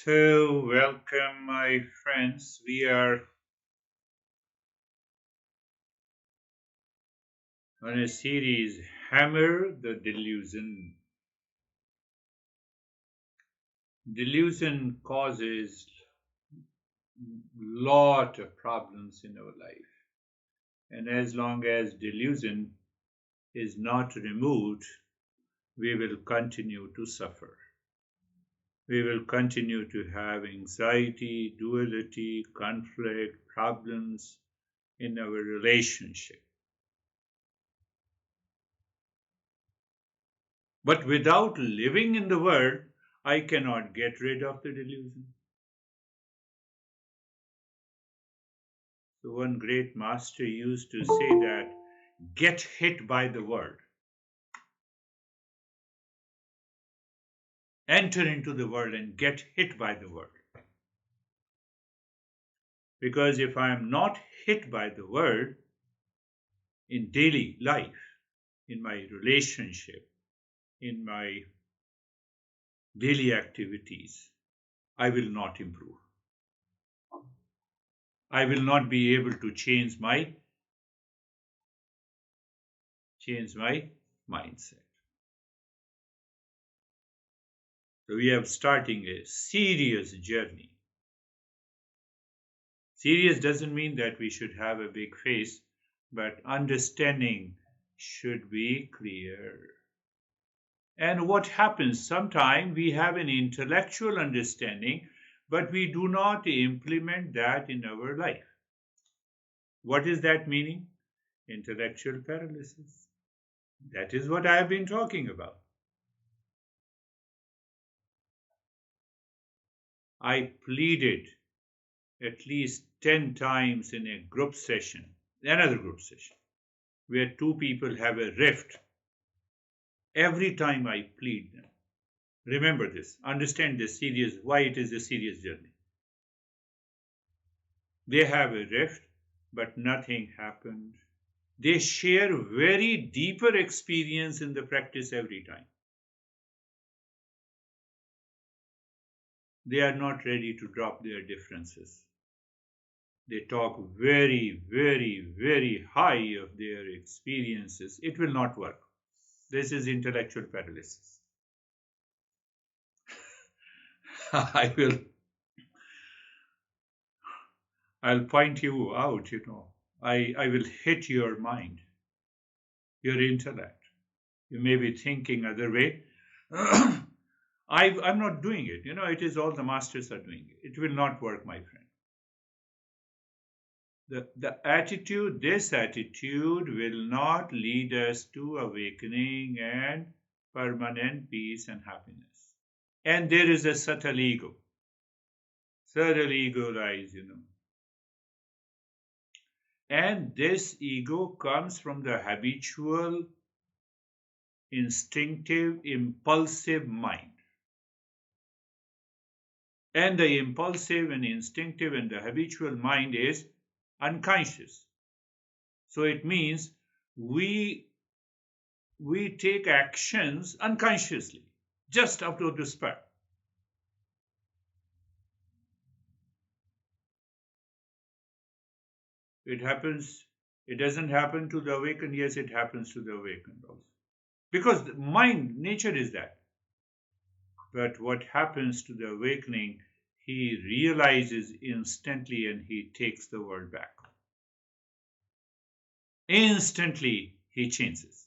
So, welcome, my friends. We are on a series Hammer the Delusion. Delusion causes lot of problems in our life. And as long as delusion is not removed, we will continue to suffer. We will continue to have anxiety, duality, conflict, problems in our relationship. But without living in the world, I cannot get rid of the delusion. So, one great master used to say that get hit by the world, enter into the world and get hit by the world. Because if I am not hit by the world in daily life, in my relationship, in my daily activities, I will not improve. I will not be able to change my mindset. So we are starting a serious journey. Serious doesn't mean that we should have a big face, but understanding should be clear. And what happens? Sometimes we have an intellectual understanding, but we do not implement that in our life. What is that meaning? Intellectual paralysis. That is what I have been talking about. I pleaded at least 10 times in a group session, another group session, where two people have a rift. Every time I plead them, remember this, understand this serious, why it is a serious journey. They have a rift, but nothing happened. They share very deeper experience in the practice every time. They are not ready to drop their differences. They talk very, very, very high of their experiences. It will not work. This is intellectual paralysis. I'll point you out, I will hit your mind, your intellect. You may be thinking other way. I'm not doing it. It is all the masters are doing it. It will not work, my friend. This attitude will not lead us to awakening and permanent peace and happiness. And there is a subtle ego. Subtle ego lies. And this ego comes from the habitual, instinctive, impulsive mind. And the impulsive and instinctive and the habitual mind is unconscious. So it means we take actions unconsciously, just out of despair. It happens, it doesn't happen to the awakened, yes, it happens to the awakened also. Because the mind, nature is that. But what happens to the awakening, he realizes instantly and he takes the world back. Instantly, he changes.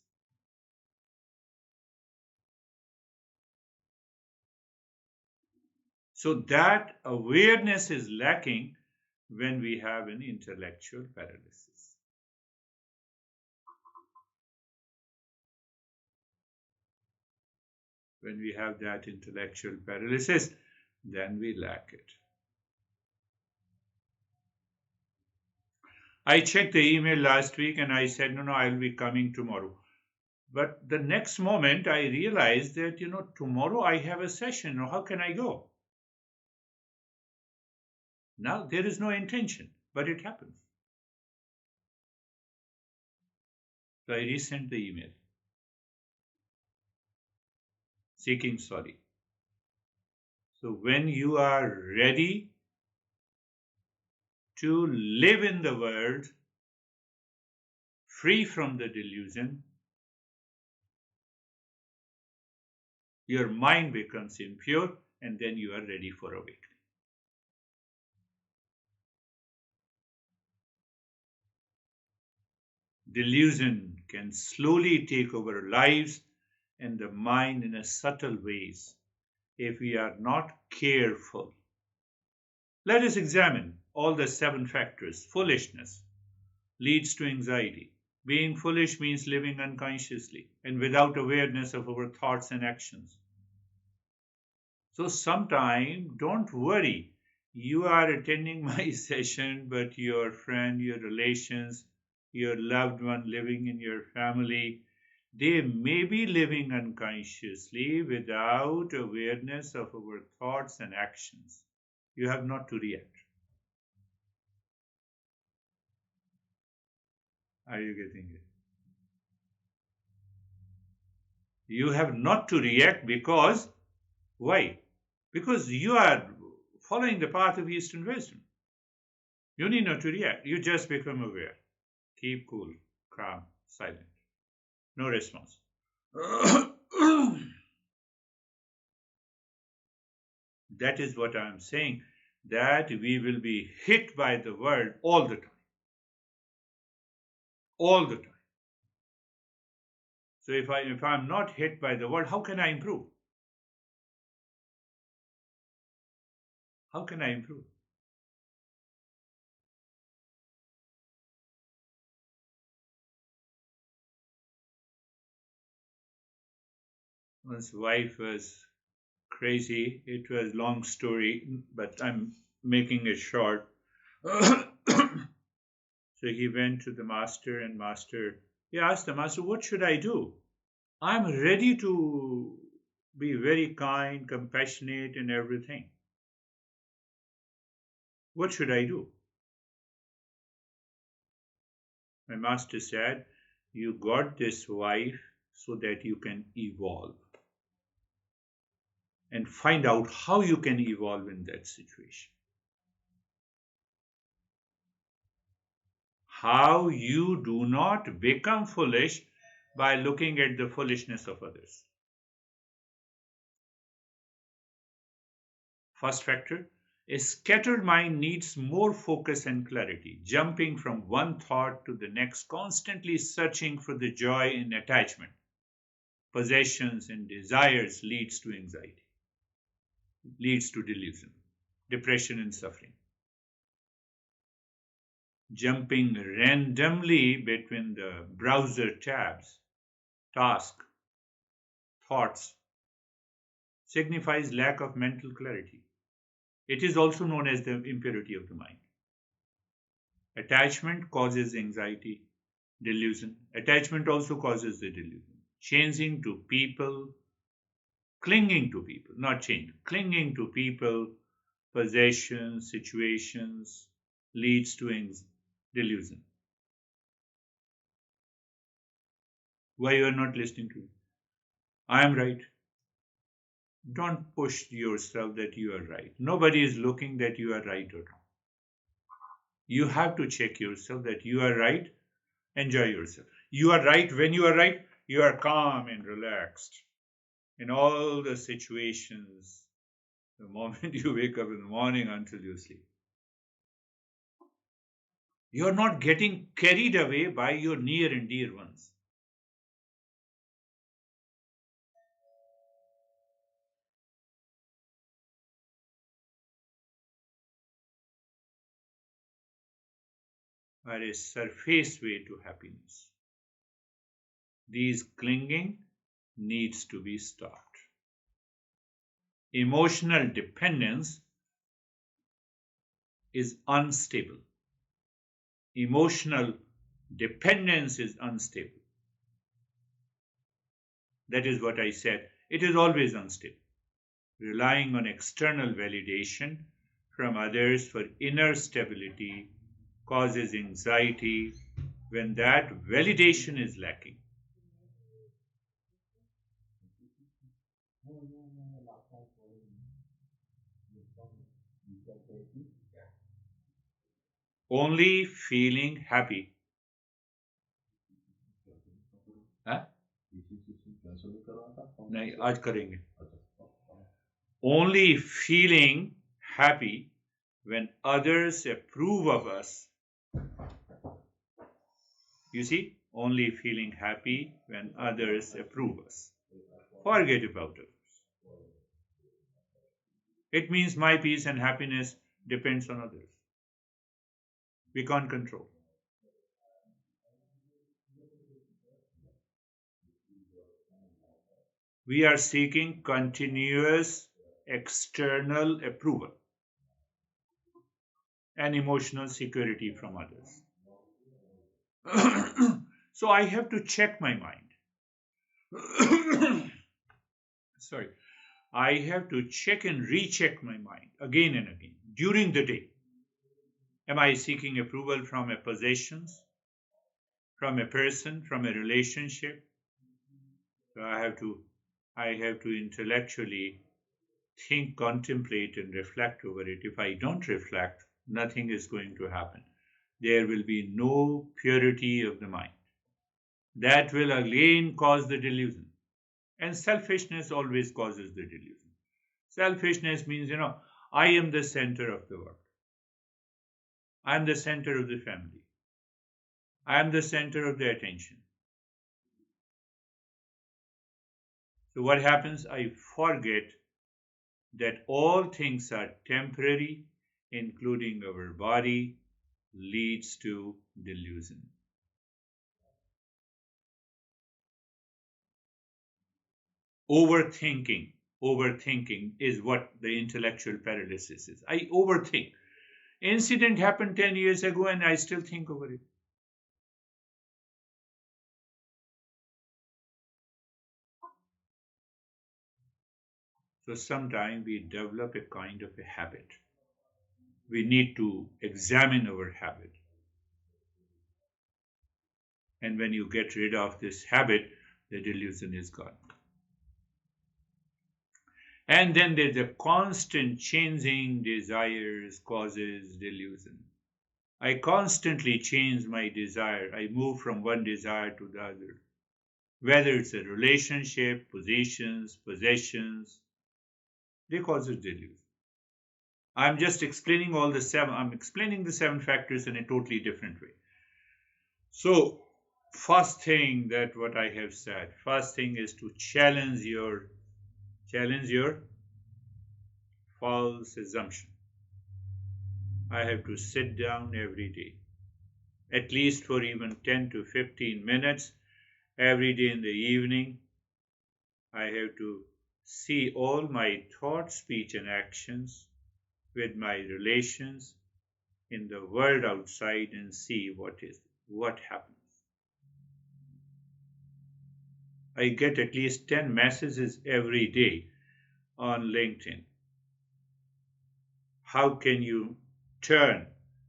So that awareness is lacking when we have an intellectual paralysis. When we have that intellectual paralysis, then we lack it. I checked the email last week and I said, no, I'll be coming tomorrow. But the next moment I realized that, tomorrow I have a session. How can I go? Now there is no intention, but it happens. So I resent the email seeking sorry. So when you are ready to live in the world free from the delusion, your mind becomes impure and then you are ready for awakening. Delusion can slowly take over our lives and the mind in a subtle ways if we are not careful. Let us examine all the 7 factors. Foolishness leads to anxiety. Being foolish means living unconsciously and without awareness of our thoughts and actions. So sometime, don't worry. You are attending my session, but your friend, your relations, your loved one living in your family, they may be living unconsciously without awareness of our thoughts and actions. You have not to react. Are you getting it? You have not to react because why? Because you are following the path of Eastern wisdom. You need not to react. You just become aware. Keep cool, calm, silent. No response. That is what I am saying, that we will be hit by the world all the time. All the time. So if I'm not hit by the world, how can I improve? How can I improve? One's wife was crazy. It was a long story, but I'm making it short. So he went to the master, and he asked the master, what should I do? I'm ready to be very kind, compassionate, and everything. What should I do? My master said, you got this wife so that you can evolve and find out how you can evolve in that situation. How you do not become foolish by looking at the foolishness of others. First factor, a scattered mind needs more focus and clarity, jumping from one thought to the next, constantly searching for the joy in attachment, possessions, and desires leads to anxiety, leads to delusion, depression, and suffering. Jumping randomly between the browser tabs, task, thoughts, signifies lack of mental clarity. It is also known as the impurity of the mind. Attachment causes anxiety, delusion. Attachment also causes the delusion. Changing to people, clinging to people, not change, clinging to people, possessions, situations leads to delusion. Why you are not listening to me? I am right. Don't push yourself that you are right. Nobody is looking that you are right or wrong. You have to check yourself that you are right. Enjoy yourself. You are right. When you are right, you are calm and relaxed in all the situations. The moment you wake up in the morning until you sleep, you are not getting carried away by your near and dear ones. Are a surface way to happiness. These clinging needs to be stopped. Emotional dependence is unstable. Emotional dependence is unstable. That is what I said. It is always unstable. Relying on external validation from others for inner stability causes anxiety when that validation is lacking. Only feeling happy. हाँ? नहीं आज करेंगे. Only feeling happy when others approve of us. You see, only feeling happy when others approve us. Forget about it. It means my peace and happiness depends on others. We can't control. We are seeking continuous external approval and emotional security from others. So I have to check my mind. Sorry. I have to check and recheck my mind again and again during the day. Am I seeking approval from a possessions, from a person, from a relationship? So I have to intellectually think, contemplate, and reflect over it. If I don't reflect, nothing is going to happen. There will be no purity of the mind. That will again cause the delusion. And selfishness always causes the delusion. Selfishness means, I am the center of the world. I am the center of the family. I am the center of the attention. So what happens? I forget that all things are temporary, including our body, leads to delusion. Overthinking is what the intellectual paralysis is. I overthink. Incident happened 10 years ago and I still think over it. So sometimes we develop a kind of a habit. We need to examine our habit. And when you get rid of this habit, the delusion is gone. And then there's a constant changing desires causes delusion. I constantly change my desire. I move from one desire to the other. Whether it's a relationship, possessions, they cause a delusion. I'm just explaining I'm explaining the 7 factors in a totally different way. So, first thing that what I have said, first thing is to challenge your false assumption. I have to sit down every day, at least for even 10 to 15 minutes every day in the evening. I have to see all my thoughts, speech, and actions with my relations in the world outside and see what happens. I get at least 10 messages every day on LinkedIn. How can you turn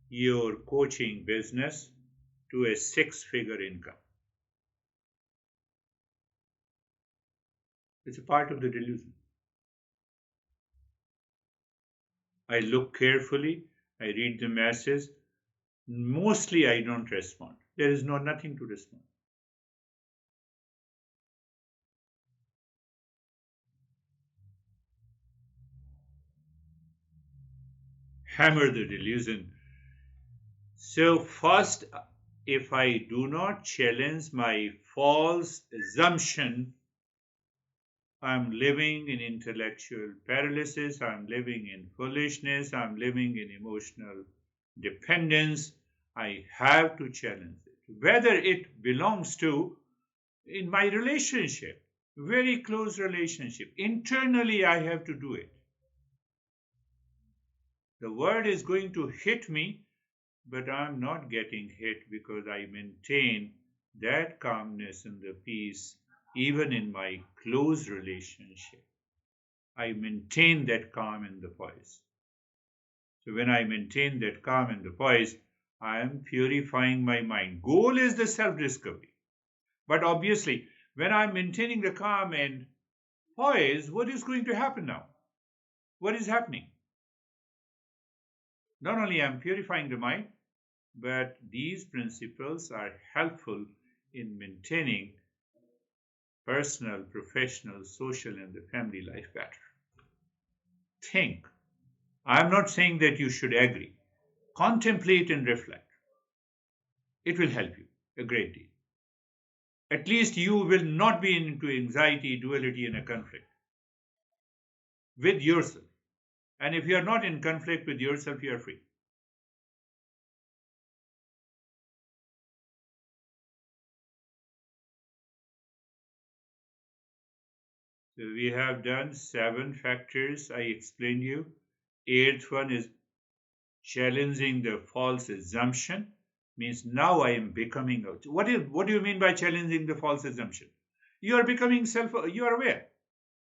your coaching business to a 6-figure income? It's a part of the delusion. I look carefully, I read the message. Mostly I don't respond. There is nothing to respond. Hammer the delusion. So first, if I do not challenge my false assumption, I'm living in intellectual paralysis, I'm living in foolishness, I'm living in emotional dependence. I have to challenge it. Whether it belongs to in my relationship, very close relationship, internally I have to do it. The word is going to hit me, but I'm not getting hit because I maintain that calmness and the peace even in my close relationship. I maintain that calm and the poise. So when I maintain that calm and the poise, I am purifying my mind. Goal is the self-discovery. But obviously, when I'm maintaining the calm and poise, what is going to happen now? What is happening? Not only I'm purifying the mind, but these principles are helpful in maintaining personal, professional, social, and the family life better. Think. I'm not saying that you should agree. Contemplate and reflect. It will help you a great deal. At least you will not be into anxiety, duality, and a conflict with yourself. And if you are not in conflict with yourself, you are free. So we have done 7 factors I explained you. Eighth one is challenging the false assumption. Means now I am becoming out. What do you mean by challenging the false assumption? You are becoming you are aware.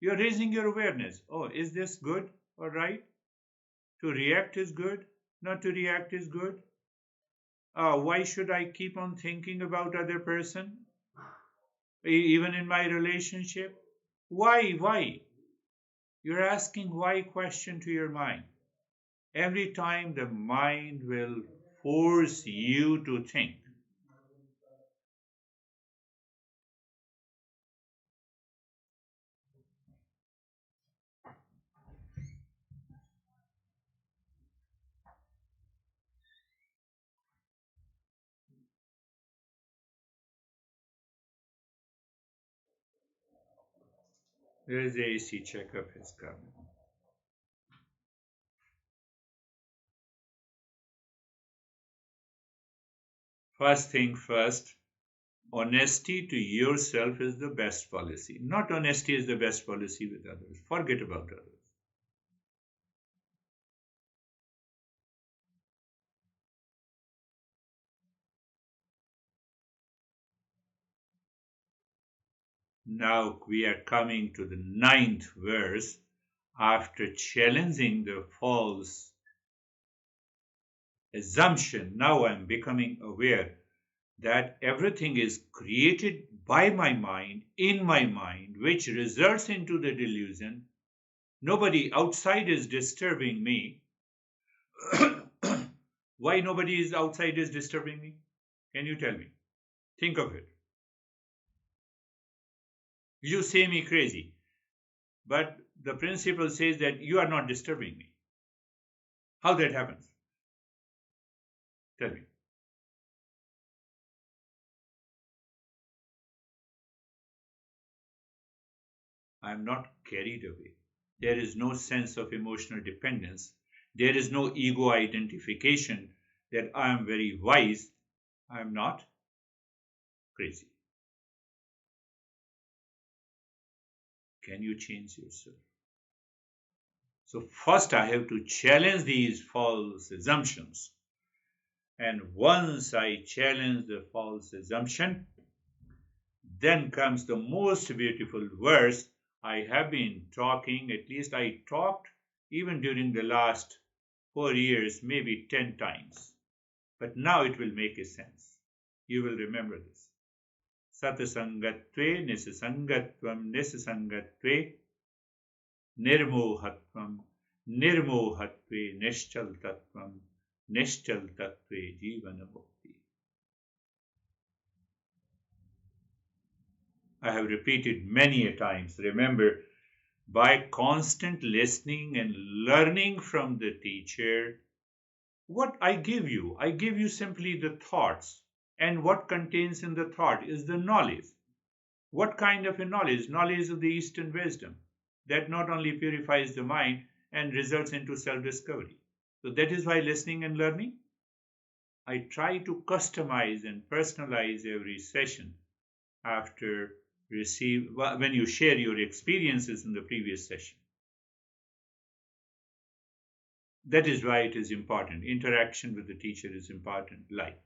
You are raising your awareness. Oh, is this good or right? To react is good, not to react is good. Why should I keep on thinking about other person, even in my relationship? Why? Why? You're asking why question to your mind. Every time the mind will force you to think. There is the AC checkup has come. First thing first, honesty to yourself is the best policy. Not honesty is the best policy with others. Forget about others. Now we are coming to the 9th verse. After challenging the false assumption, now I'm becoming aware that everything is created by my mind, in my mind, which results into the delusion. Nobody outside is disturbing me. Why nobody is outside is disturbing me? Can you tell me? Think of it. You say me crazy, but the principle says that you are not disturbing me. How that happens? Tell me. I am not carried away. There is no sense of emotional dependence. There is no ego identification that I am very wise. I am not crazy. Can you change yourself? So, first, I have to challenge these false assumptions. And once I challenge the false assumption, then comes the most beautiful verse I have been talking, at least I talked even during the last 4 years, maybe 10 times. But now it will make a sense. You will remember this. Satasangatve nisasangatvam nisasangatve nirmohatvam nirmohatve nischaltatvam nischaltatve jivanamukti. I have repeated many a times. Remember, by constant listening and learning from the teacher, what I give you simply the thoughts. And what contains in the thought is the knowledge. What kind of a knowledge? Knowledge of the Eastern wisdom that not only purifies the mind and results into self discovery. So that is why listening and learning, I try to customize and personalize every session after when you share your experiences in the previous session. That is why it is important. Interaction with the teacher is important. Like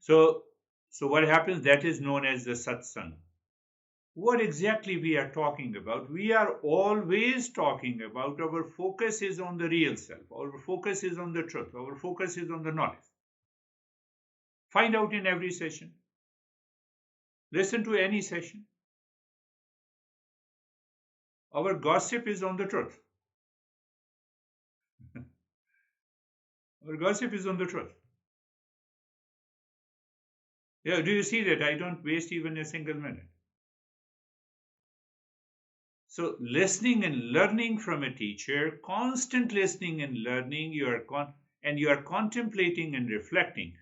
so, what happens? That is known as the satsang. What exactly we are talking about? We are always talking about our focus is on the real self. Our focus is on the truth. Our focus is on the knowledge. Find out in every session. Listen to any session. Our gossip is on the truth. Or gossip is on the truth. Yeah, do you see that? I don't waste even a single minute. So, listening and learning from a teacher, constant listening and learning, and you are contemplating and reflecting.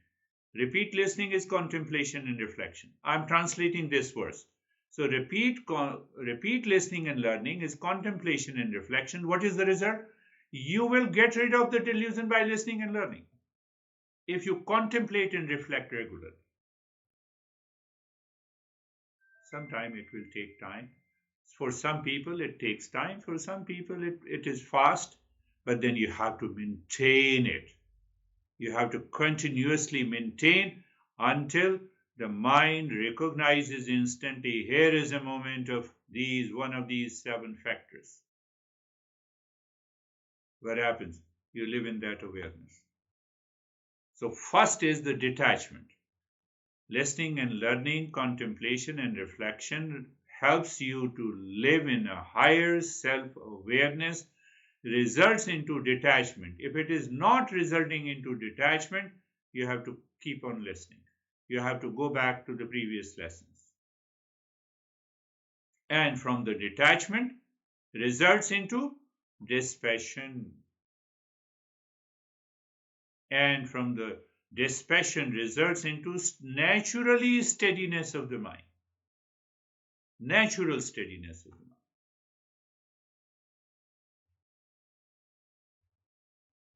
Repeat listening is contemplation and reflection. I'm translating this verse. So, repeat listening and learning is contemplation and reflection. What is the result? You will get rid of the delusion by listening and learning if you contemplate and reflect regularly. Sometime it will take time. For some people, it takes time. For some people, it is fast. But then you have to maintain it. You have to continuously maintain until the mind recognizes instantly here is a moment of one of these seven factors. What happens? You live in that awareness. So, first is the detachment. Listening and learning, contemplation and reflection helps you to live in a higher self-awareness, results into detachment. If it is not resulting into detachment, you have to keep on listening. You have to go back to the previous lessons. And from the detachment results into dispassion. And from the dispassion results into naturally steadiness of the mind. Natural steadiness of the mind.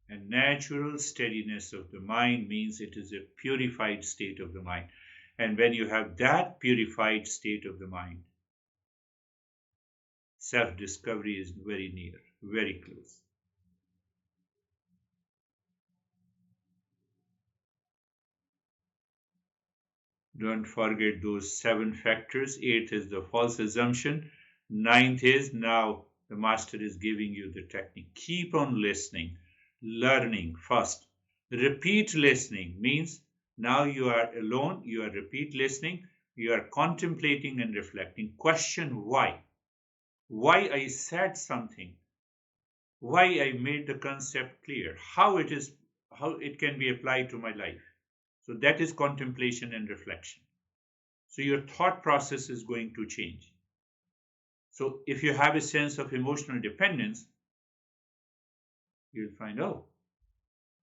And natural steadiness of the mind means it is a purified state of the mind. And when you have that purified state of the mind, self discovery is very near, very close. Don't forget those seven factors. Eighth is the false assumption. Ninth is now the master is giving you the technique. Keep on listening, learning first. Repeat listening means now you are alone, you are repeat listening, you are contemplating and reflecting. Question why? Why I said something, why I made the concept clear, how it can be applied to my life. So that is contemplation and reflection. So your thought process is going to change. So if you have a sense of emotional dependence, you'll find, oh,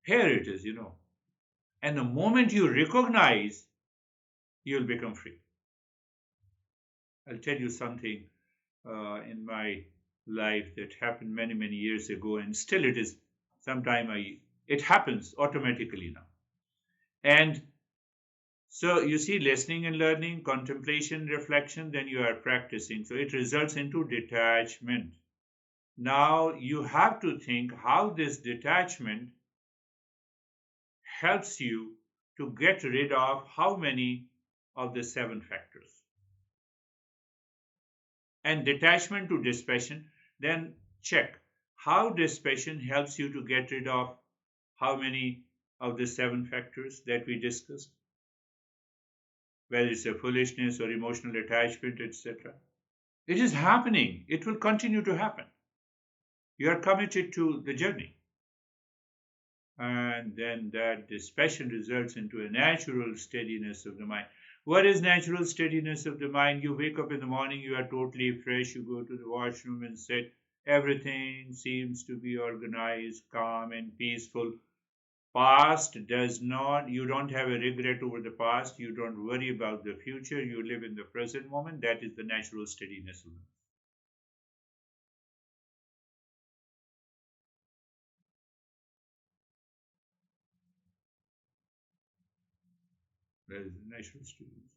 here it is. And the moment you recognize, you'll become free. I'll tell you something in my life that happened many, many years ago, and still it is. It happens automatically now. And so you see, listening and learning, contemplation, reflection, then you are practicing. So it results into detachment. Now you have to think how this detachment helps you to get rid of how many of the seven factors. And detachment to dispassion, then check how dispassion helps you to get rid of how many of the seven factors that we discussed, whether it's a foolishness or emotional attachment, etc. It is happening. It will continue to happen. You are committed to the journey. And then that dispassion results into a natural steadiness of the mind. What is natural steadiness of the mind? You wake up in the morning, you are totally fresh, you go to the washroom and sit. Everything seems to be organized, calm, and peaceful. Past does not, you don't have a regret over the past, you don't worry about the future, you live in the present moment. That is the natural steadiness of the mind. That is the natural steadiness.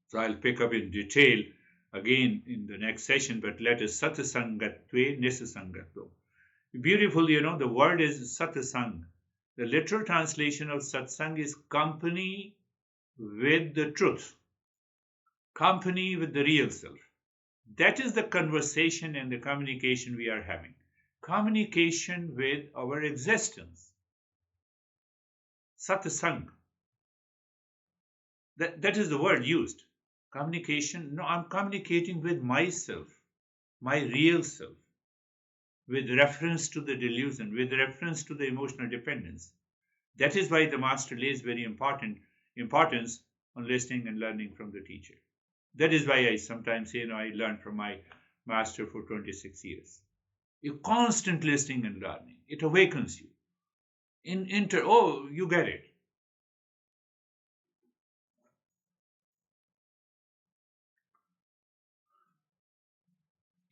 So I'll pick up in detail again in the next session, but let us satsangatve nisasangatvam. Beautiful, the word is satsang. The literal translation of satsang is company with the truth, company with the real self. That is the conversation and the communication we are having. Communication with our existence. Satsang. That is the word used. Communication. No, I'm communicating with myself, my real self. with reference to the delusion, with reference to the emotional dependence. That is why the master lays very important importance on listening and learning from the teacher. That is why I sometimes say, I learned from my master for 26 years. You constant listening and learning. It awakens you. You get it.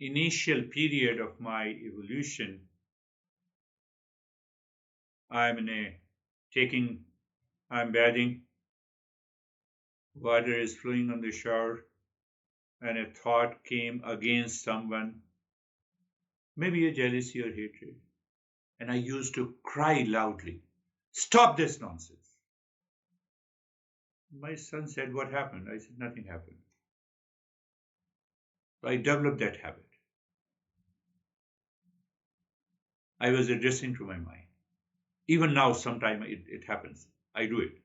Initial period of my evolution, I'm in a taking, I'm bathing, water is flowing on the shore, and a thought came against someone, maybe a jealousy or hatred. And I used to cry loudly, "Stop this nonsense." My son said, "What happened?" I said, "Nothing happened." I developed that habit. I was addressing to my mind. Even now, sometimes it happens. I do it.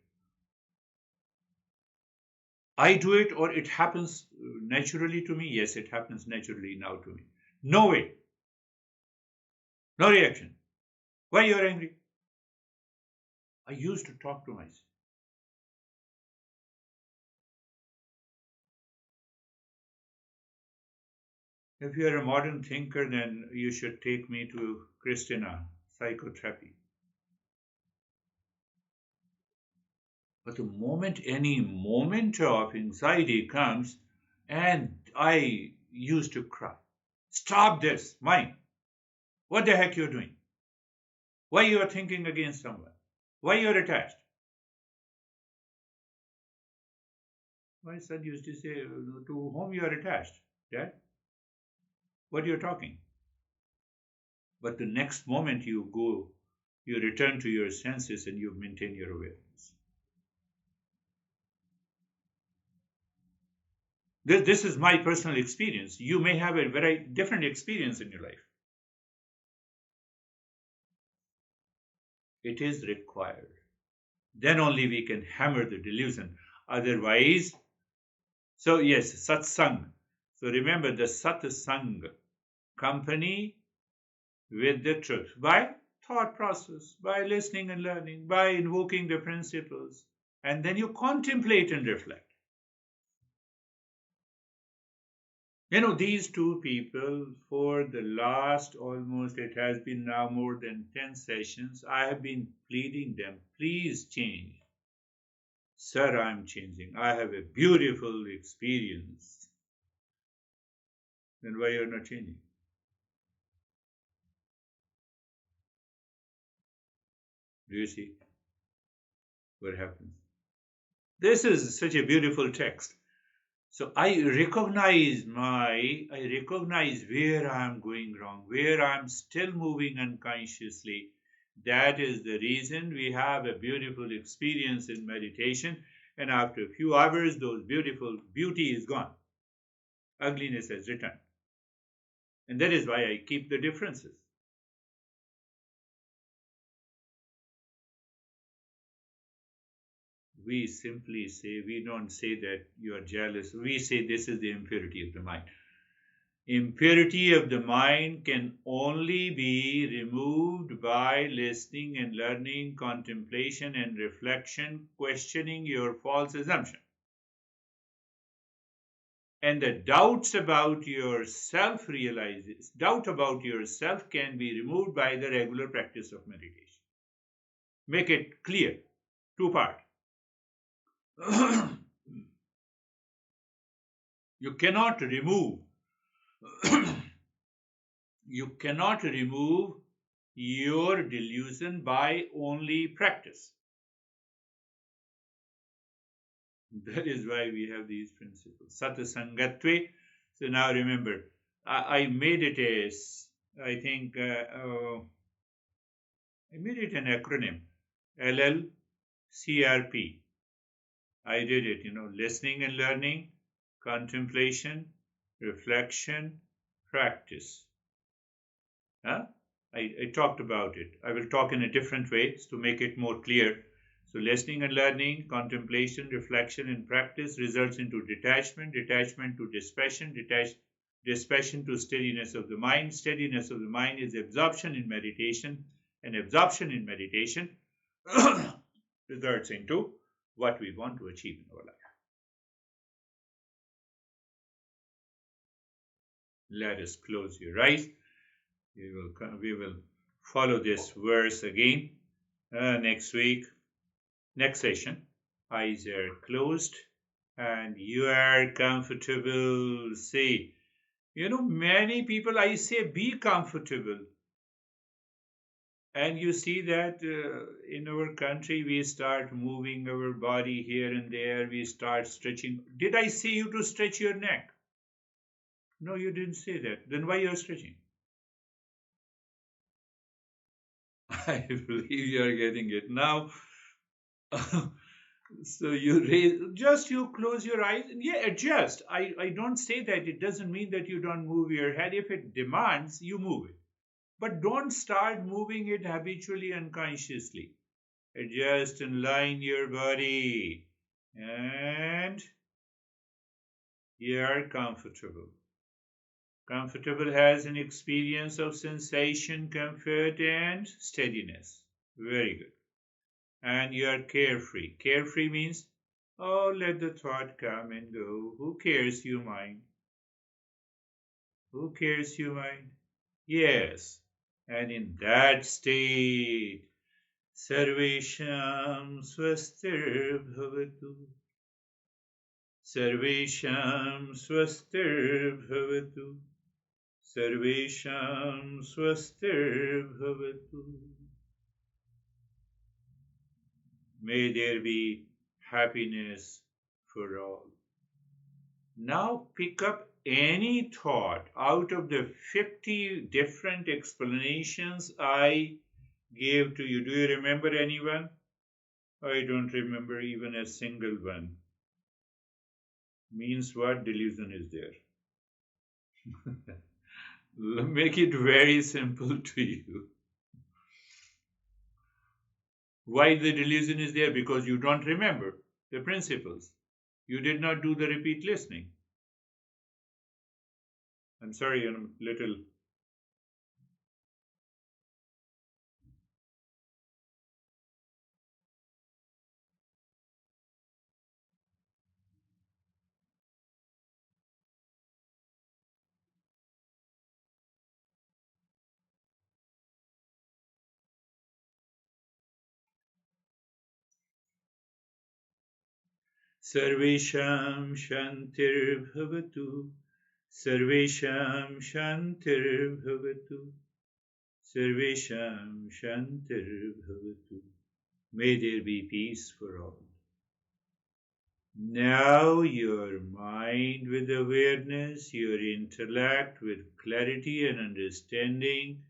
I do it, or it happens naturally to me. Yes, it happens naturally now to me. No way. No reaction. Why you are angry? I used to talk to myself. If you are a modern thinker, then you should take me to Christina psychotherapy. But the moment any moment of anxiety comes, and I used to cry, "Stop this, mind! What the heck you're doing? Why you are thinking against someone? Why you are attached?" My son used to say, "To whom you are attached, Dad? What you're talking?" But the next moment you return to your senses and you maintain your awareness. This is my personal experience. You may have a very different experience in your life. It is required. Then only we can hammer the delusion. Otherwise, so yes, satsang. So remember the satsang, company with the truth by thought process, by listening and learning, by invoking the principles, and then you contemplate and reflect. These two people, for the last almost, it has been now more than 10 sessions, I have been pleading them, please change. Sir, I'm changing. I have a beautiful experience. Then why you're not changing? Do you see what happens? This is such a beautiful text. So I recognize where I'm going wrong, where I'm still moving unconsciously. That is the reason we have a beautiful experience in meditation. And after a few hours, those beautiful beauty is gone. Ugliness has returned. And that is why I keep the differences. We simply say, we don't say that you are jealous. We say this is the impurity of the mind. Impurity of the mind can only be removed by listening and learning, contemplation and reflection, questioning your false assumption. And the doubts about yourself doubt about yourself can be removed by the regular practice of meditation. Make it clear, two part. You cannot remove you cannot remove your delusion by only practice. That is why we have these principles. Satasangatve. So now remember, I made it I think, I made it an acronym, LLCRP. I did it, listening and learning, contemplation, reflection, practice. Huh? I talked about it. I will talk in a different way to make it more clear. So listening and learning, contemplation, reflection, and practice results into detachment, detachment to dispassion, dispassion to steadiness of the mind. Steadiness of the mind is absorption in meditation, and absorption in meditation results into what we want to achieve in our life. Let us close your eyes. We will follow this verse again next week, next session. Eyes are closed and you are comfortable. Say, many people, I say, be comfortable. And you see that in our country, we start moving our body here and there. We start stretching. Did I say you to stretch your neck? No, you didn't say that. Then why you're stretching? I believe you are getting it now. So you close your eyes and adjust. I don't say that. It doesn't mean that you don't move your head. If it demands, you move it. But don't start moving it habitually unconsciously. Adjust and line your body. And you are comfortable. Comfortable has an experience of sensation, comfort, and steadiness. Very good. And you are carefree. Carefree means, oh, let the thought come and go. Who cares, you mind? Who cares, you mind? Yes. And in that state, Sarvesham swastir bhavatu. Sarvesham swastir bhavatu. Sarvesham swastir bhavatu. May there be happiness for all. Now pick up any thought out of the 50 different explanations I gave to you. Do you remember anyone? I don't remember even a single one. Means what? Delusion is there. Make it very simple to you. Why the delusion is there? Because you don't remember the principles. You did not do the repeat listening. I'm sorry, I'm a little. Sarvesham Shantir Bhavatu. Sarvesham Shantir Bhavatu. Sarvesham Shantir Bhavatu. May there be peace for all. Now your mind with awareness, your intellect with clarity and understanding,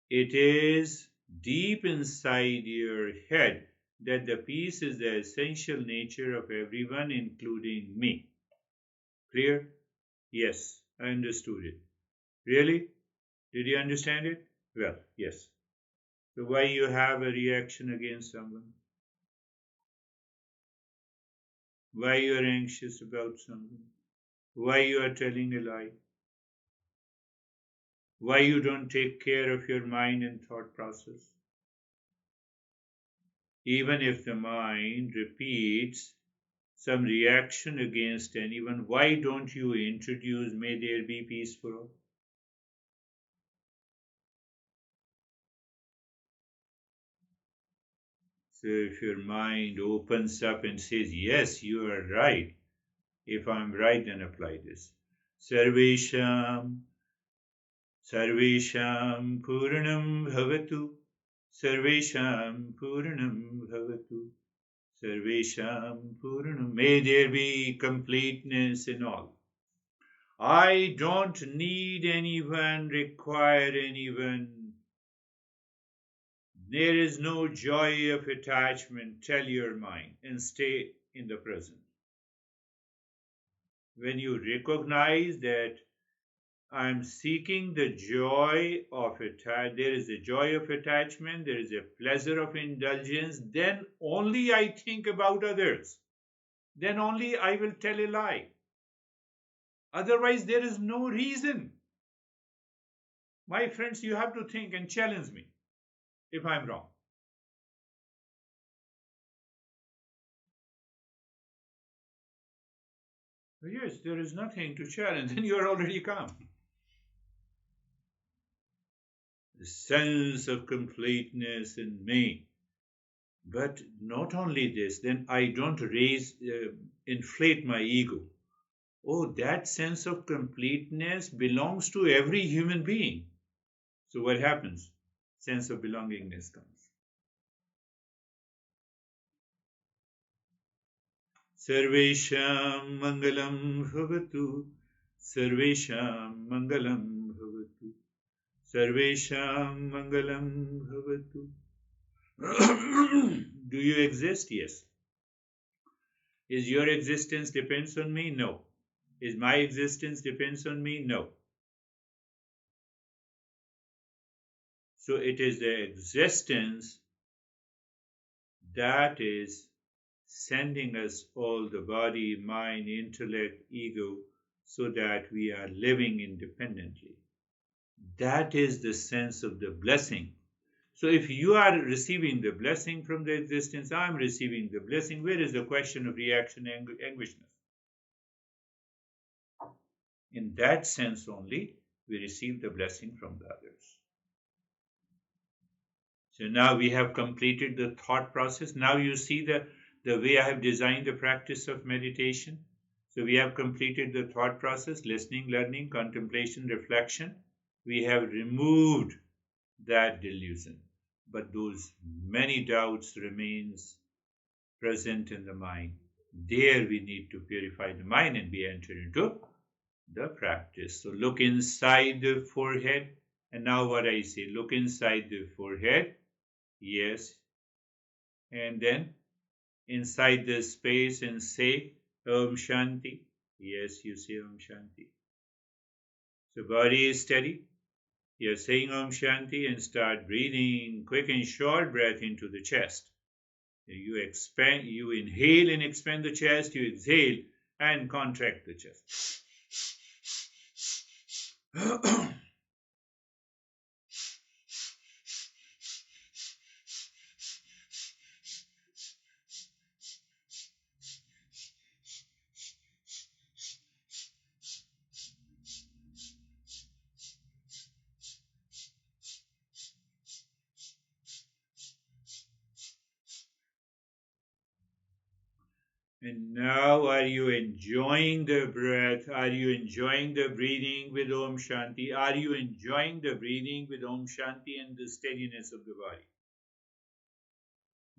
it is deep inside your head that the peace is the essential nature of everyone, including me. Clear? Yes, I understood it. Really? Did you understand it? Well, yes. So why you have a reaction against someone? Why you are anxious about something? Why you are telling a lie? Why you don't take care of your mind and thought process? Even if the mind repeats some reaction against anyone, why don't you introduce may there be peace for all? So if your mind opens up and says, yes, you are right. If I'm right, then apply this. Sarvesham Purnam Bhavatu. Sarvesham Purnam Bhavatu. Sarvesham Purnam. May there be completeness in all. I don't need anyone, require anyone. There is no joy of attachment. Tell your mind and stay in the present. When you recognize that I'm seeking the joy of attachment, there is a joy of attachment, there is a pleasure of indulgence, then only I think about others. Then only I will tell a lie. Otherwise, there is no reason. My friends, you have to think and challenge me if I'm wrong. Yes, there is nothing to challenge, and you are already calm. The sense of completeness in me. But not only this, then I don't inflate my ego. Oh, that sense of completeness belongs to every human being. So what happens? Sense of belongingness comes. Sarvesham Mangalam Bhavatu. Sarvesham Mangalam Bhavatu. Sarvesham Mangalam Bhavatu. Do you exist? Yes. Is your existence depends on me? No. Is my existence depends on me? No. So it is the existence that is sending us all the body, mind, intellect, ego, so that we are living independently. That is the sense of the blessing. So if you are receiving the blessing from the existence, I'm receiving the blessing. Where is the question of reaction and anguishness? In that sense only, we receive the blessing from the others. So now we have completed the thought process. Now you see the way I have designed the practice of meditation. So we have completed the thought process, listening, learning, contemplation, reflection. We have removed that delusion. But those many doubts remains present in the mind. There we need to purify the mind and we enter into the practice. So look inside the forehead. And now what I say, look inside the forehead. Yes. And then inside the space and say Om Shanti. Yes, you say Om Shanti. So body is steady. You're saying Om Shanti and start breathing quick and short breath into the chest. You expand, you inhale and expand the chest, you exhale and contract the chest. And now, are you enjoying the breath? Are you enjoying the breathing with Om Shanti? Are you enjoying the breathing with Om Shanti and the steadiness of the body?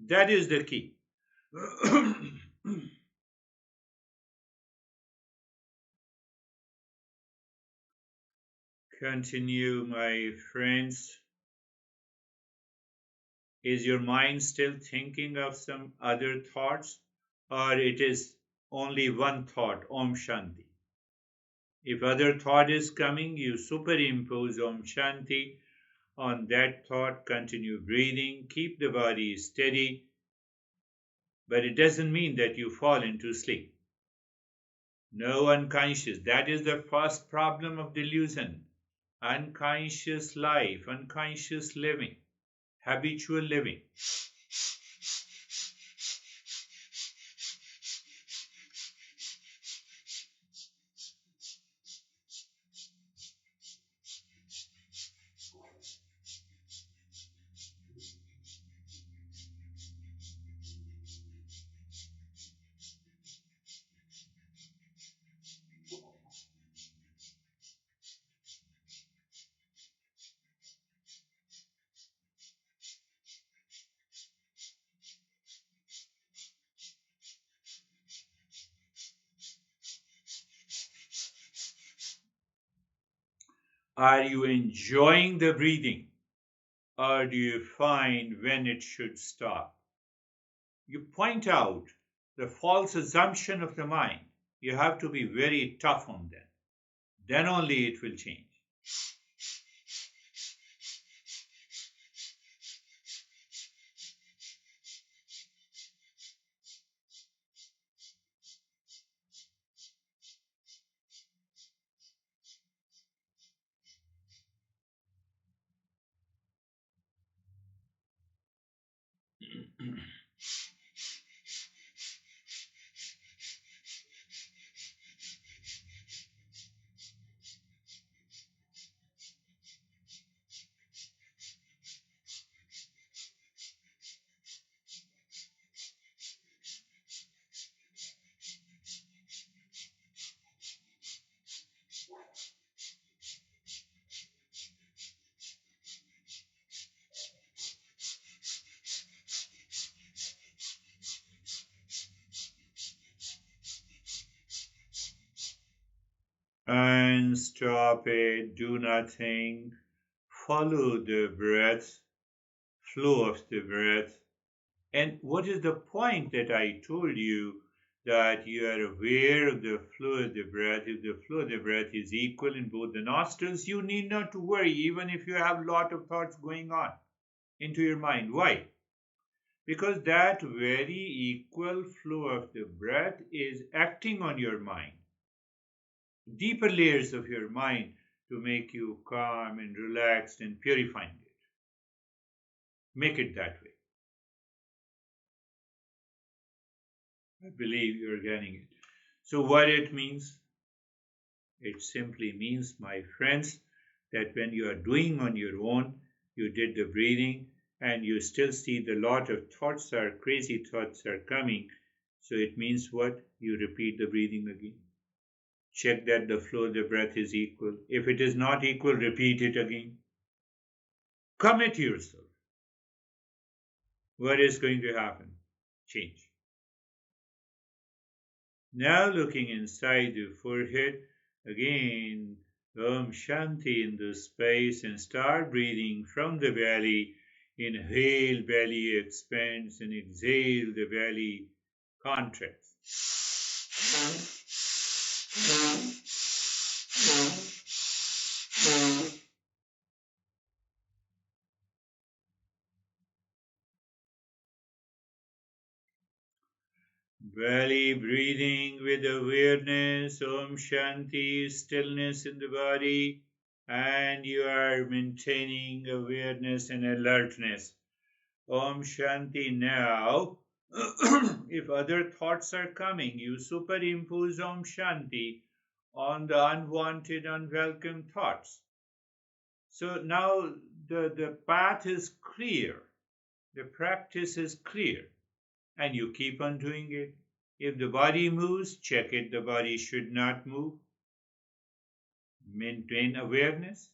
That is the key. Continue, my friends. Is your mind still thinking of some other thoughts, or it is only one thought, Om Shanti? If other thought is coming, you superimpose Om Shanti on that thought, continue breathing, keep the body steady, but it doesn't mean that you fall into sleep. No unconscious. That is the first problem of delusion. Unconscious life, unconscious living, habitual living. Are you enjoying the breathing, or do you find when it should stop? You point out the false assumption of the mind. You have to be very tough on them. Then only it will change. And stop it, do nothing, follow the breath, flow of the breath. And what is the point that I told you that you are aware of the flow of the breath? If the flow of the breath is equal in both the nostrils, you need not to worry, even if you have a lot of thoughts going on into your mind. Why? Because that very equal flow of the breath is acting on your mind, deeper layers of your mind to make you calm and relaxed and purifying it. Make it that way. I believe you're getting it. So, what it means? It simply means, my friends, that when you are doing on your own, you did the breathing and you still see the lot of thoughts are crazy thoughts are coming. So it means what? You repeat the breathing again. Check that the flow of the breath is equal. If it is not equal, repeat it again. Commit yourself. What is going to happen? Change. Now looking inside the forehead, again, Om Shanti in the space and start breathing from the belly. Inhale, belly expands, and exhale, the belly contracts. Belly breathing with awareness, Om Shanti, stillness in the body, and you are maintaining awareness and alertness. Om Shanti now. If other thoughts are coming, you superimpose Om Shanti on the unwanted, unwelcome thoughts. So now the path is clear, the practice is clear, and you keep on doing it. If the body moves, check it, the body should not move. Maintain awareness.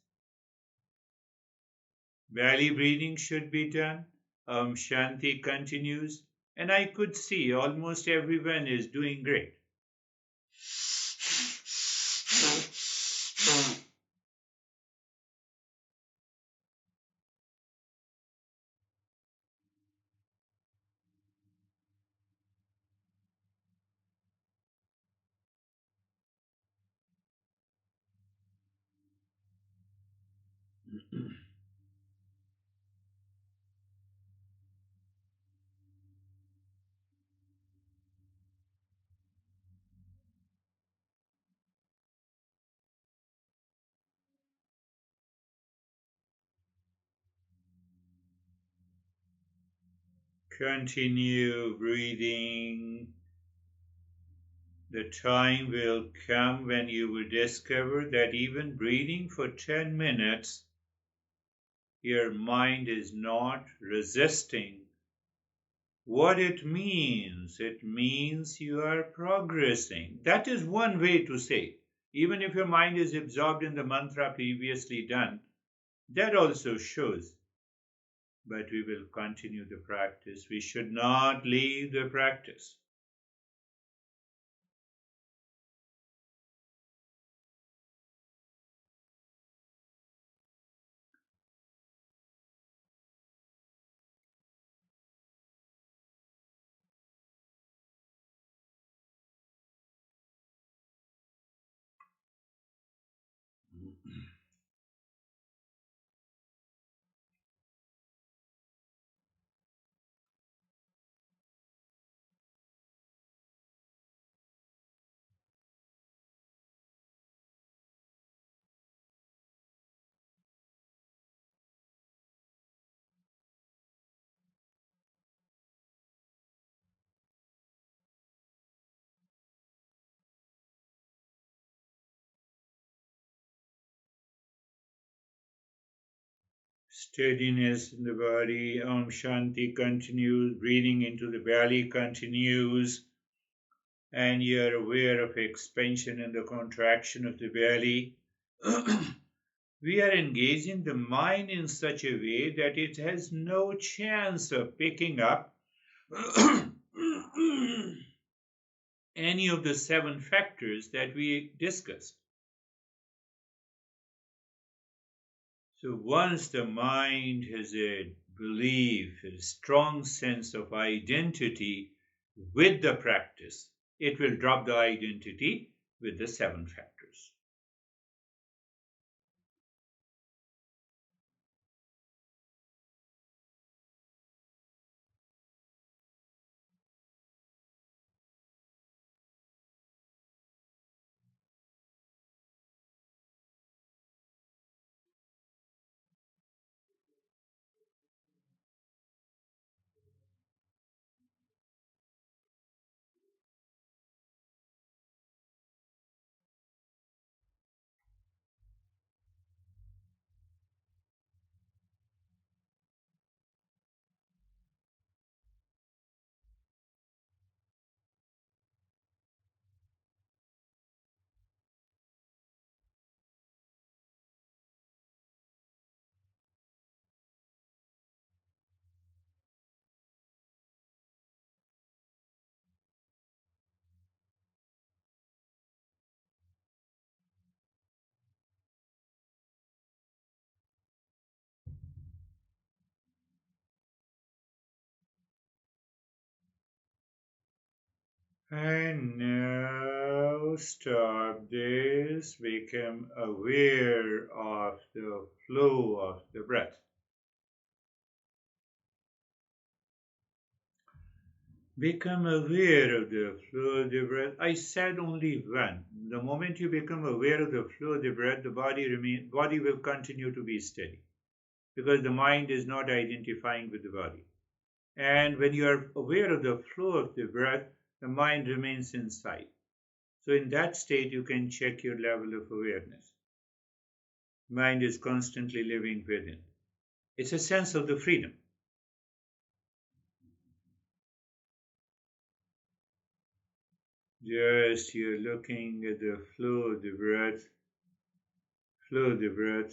Belly breathing should be done. Shanti continues, and I could see almost everyone is doing great. Continue breathing. The time will come when you will discover that even breathing for 10 minutes, your mind is not resisting. What it means you are progressing. That is one way to say. Even if your mind is absorbed in the mantra previously done, that also shows. But we will continue the practice. We should not leave the practice. Steadiness in the body. Om Shanti continues. Breathing into the belly continues. And you're aware of expansion and the contraction of the belly. We are engaging the mind in such a way that it has no chance of picking up any of the 7 factors that we discussed. So once the mind has a belief, a strong sense of identity with the practice, it will drop the identity with the 7 factors. And now stop this, become aware of the flow of the breath. Become aware of the flow of the breath. I said only when. The moment you become aware of the flow of the breath, the body will continue to be steady because the mind is not identifying with the body. And when you are aware of the flow of the breath, the mind remains inside. So in that state, you can check your level of awareness. Mind is constantly living within. It's a sense of the freedom. Just you're looking at the flow of the breath, flow of the breath.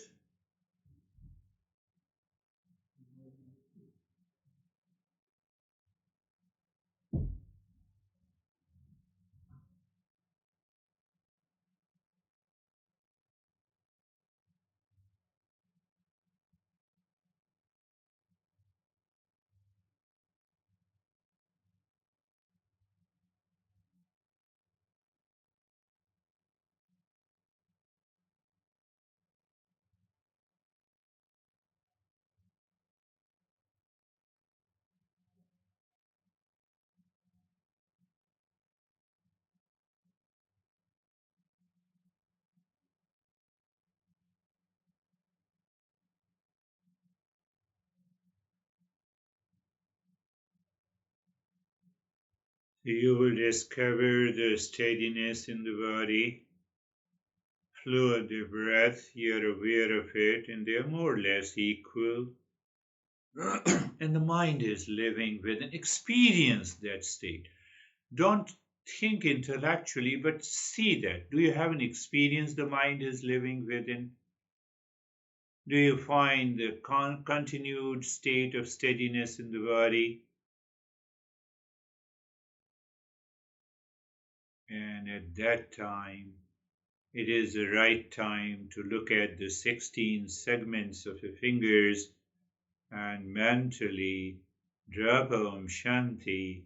You will discover the steadiness in the body, flow of the breath, you're aware of it, and they're more or less equal. And the mind is living with and experience that state. Don't think intellectually, but see that. Do you have an experience the mind is living within? Do you find the continued state of steadiness in the body? And at that time, it is the right time to look at the 16 segments of the fingers and mentally drop Om Shanti.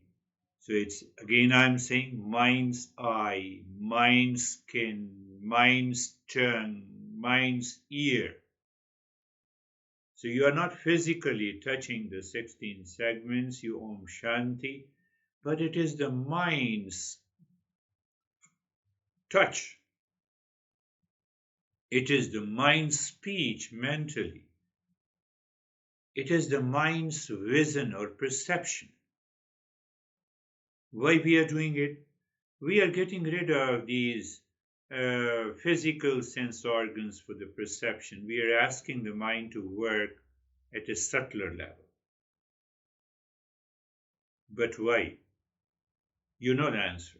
So it's again, I'm saying mind's eye, mind's skin, mind's tongue, mind's ear. So you are not physically touching the 16 segments, you Om Shanti, but it is the mind's touch. It is the mind's speech mentally. It is the mind's vision or perception. Why we are doing it? We are getting rid of these physical sense organs for the perception. We are asking the mind to work at a subtler level. But why? You know the answer.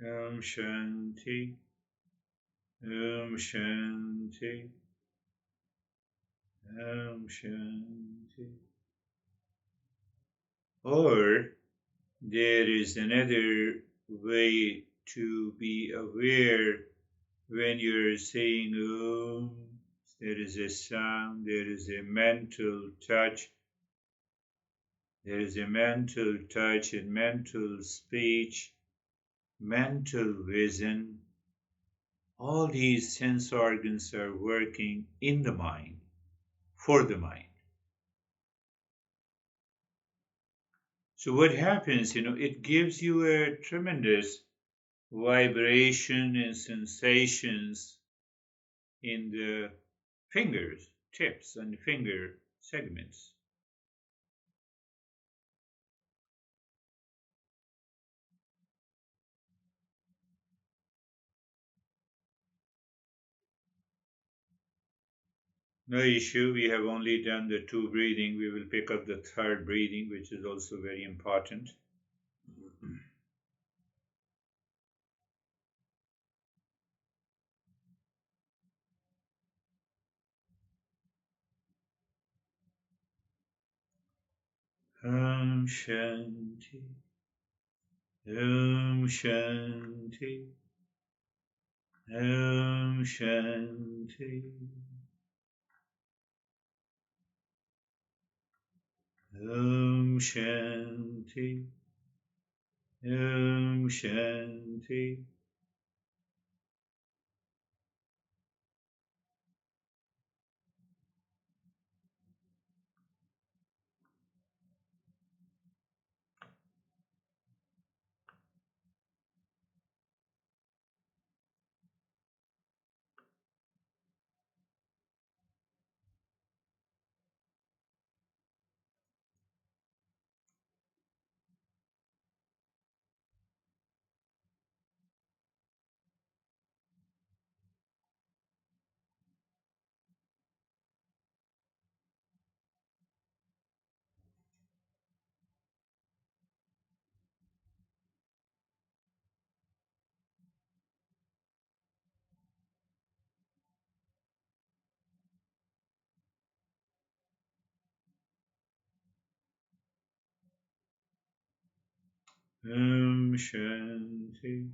Shanti, Shanti, Shanti. Or there is another way to be aware when you're saying there is a sound, there is a mental touch, there is a mental touch and mental speech, mental vision. All these sense organs are working in the mind, for the mind. So what happens, it gives you a tremendous vibration and sensations in the fingers, tips, and finger segments. No issue, we have only done the two breathing. We will pick up the third breathing, which is also very important. Shanti, Shanti, Shanti, Shanti, Shanti. Shanti.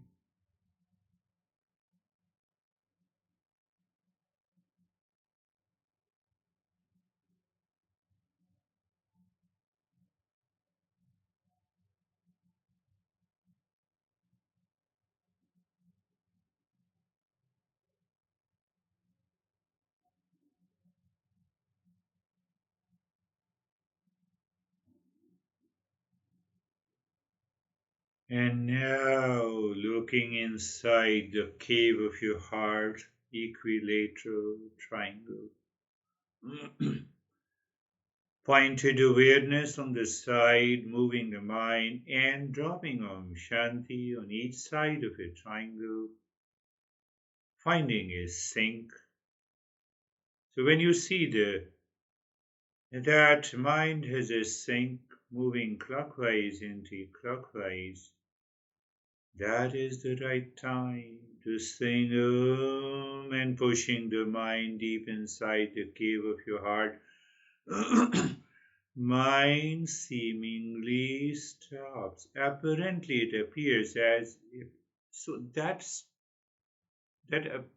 And now looking inside the cave of your heart, equilateral triangle. Pointed awareness on the side, moving the mind and dropping Shanti on each side of a triangle, finding a sync. So when you see that mind has a sync moving clockwise, anti-clockwise, that is the right time to sing and pushing the mind deep inside the cave of your heart. Mind seemingly stops. Apparently, it appears as if. So that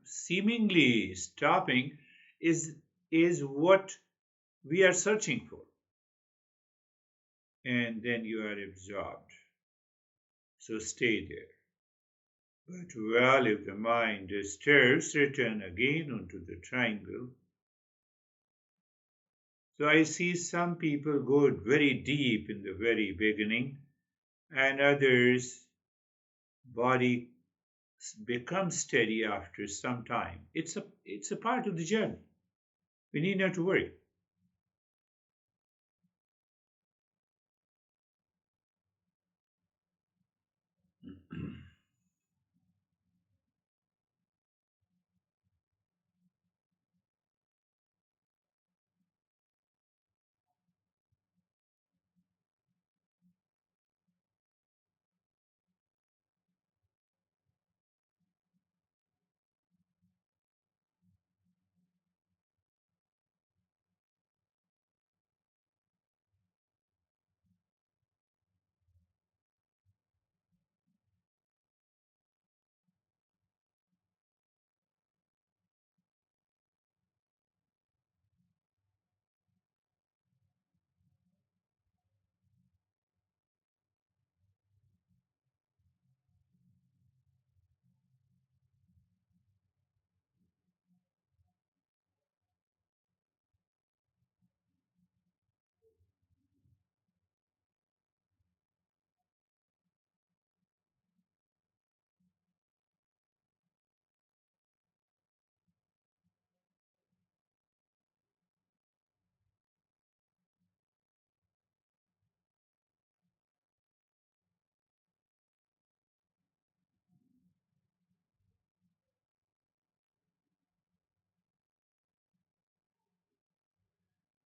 seemingly stopping is is what we are searching for, and then you are absorbed. So stay there. But well, if the mind disturbs, return again onto the triangle. So I see some people go very deep in the very beginning, and others' body becomes steady after some time. It's a part of the journey. We need not to worry.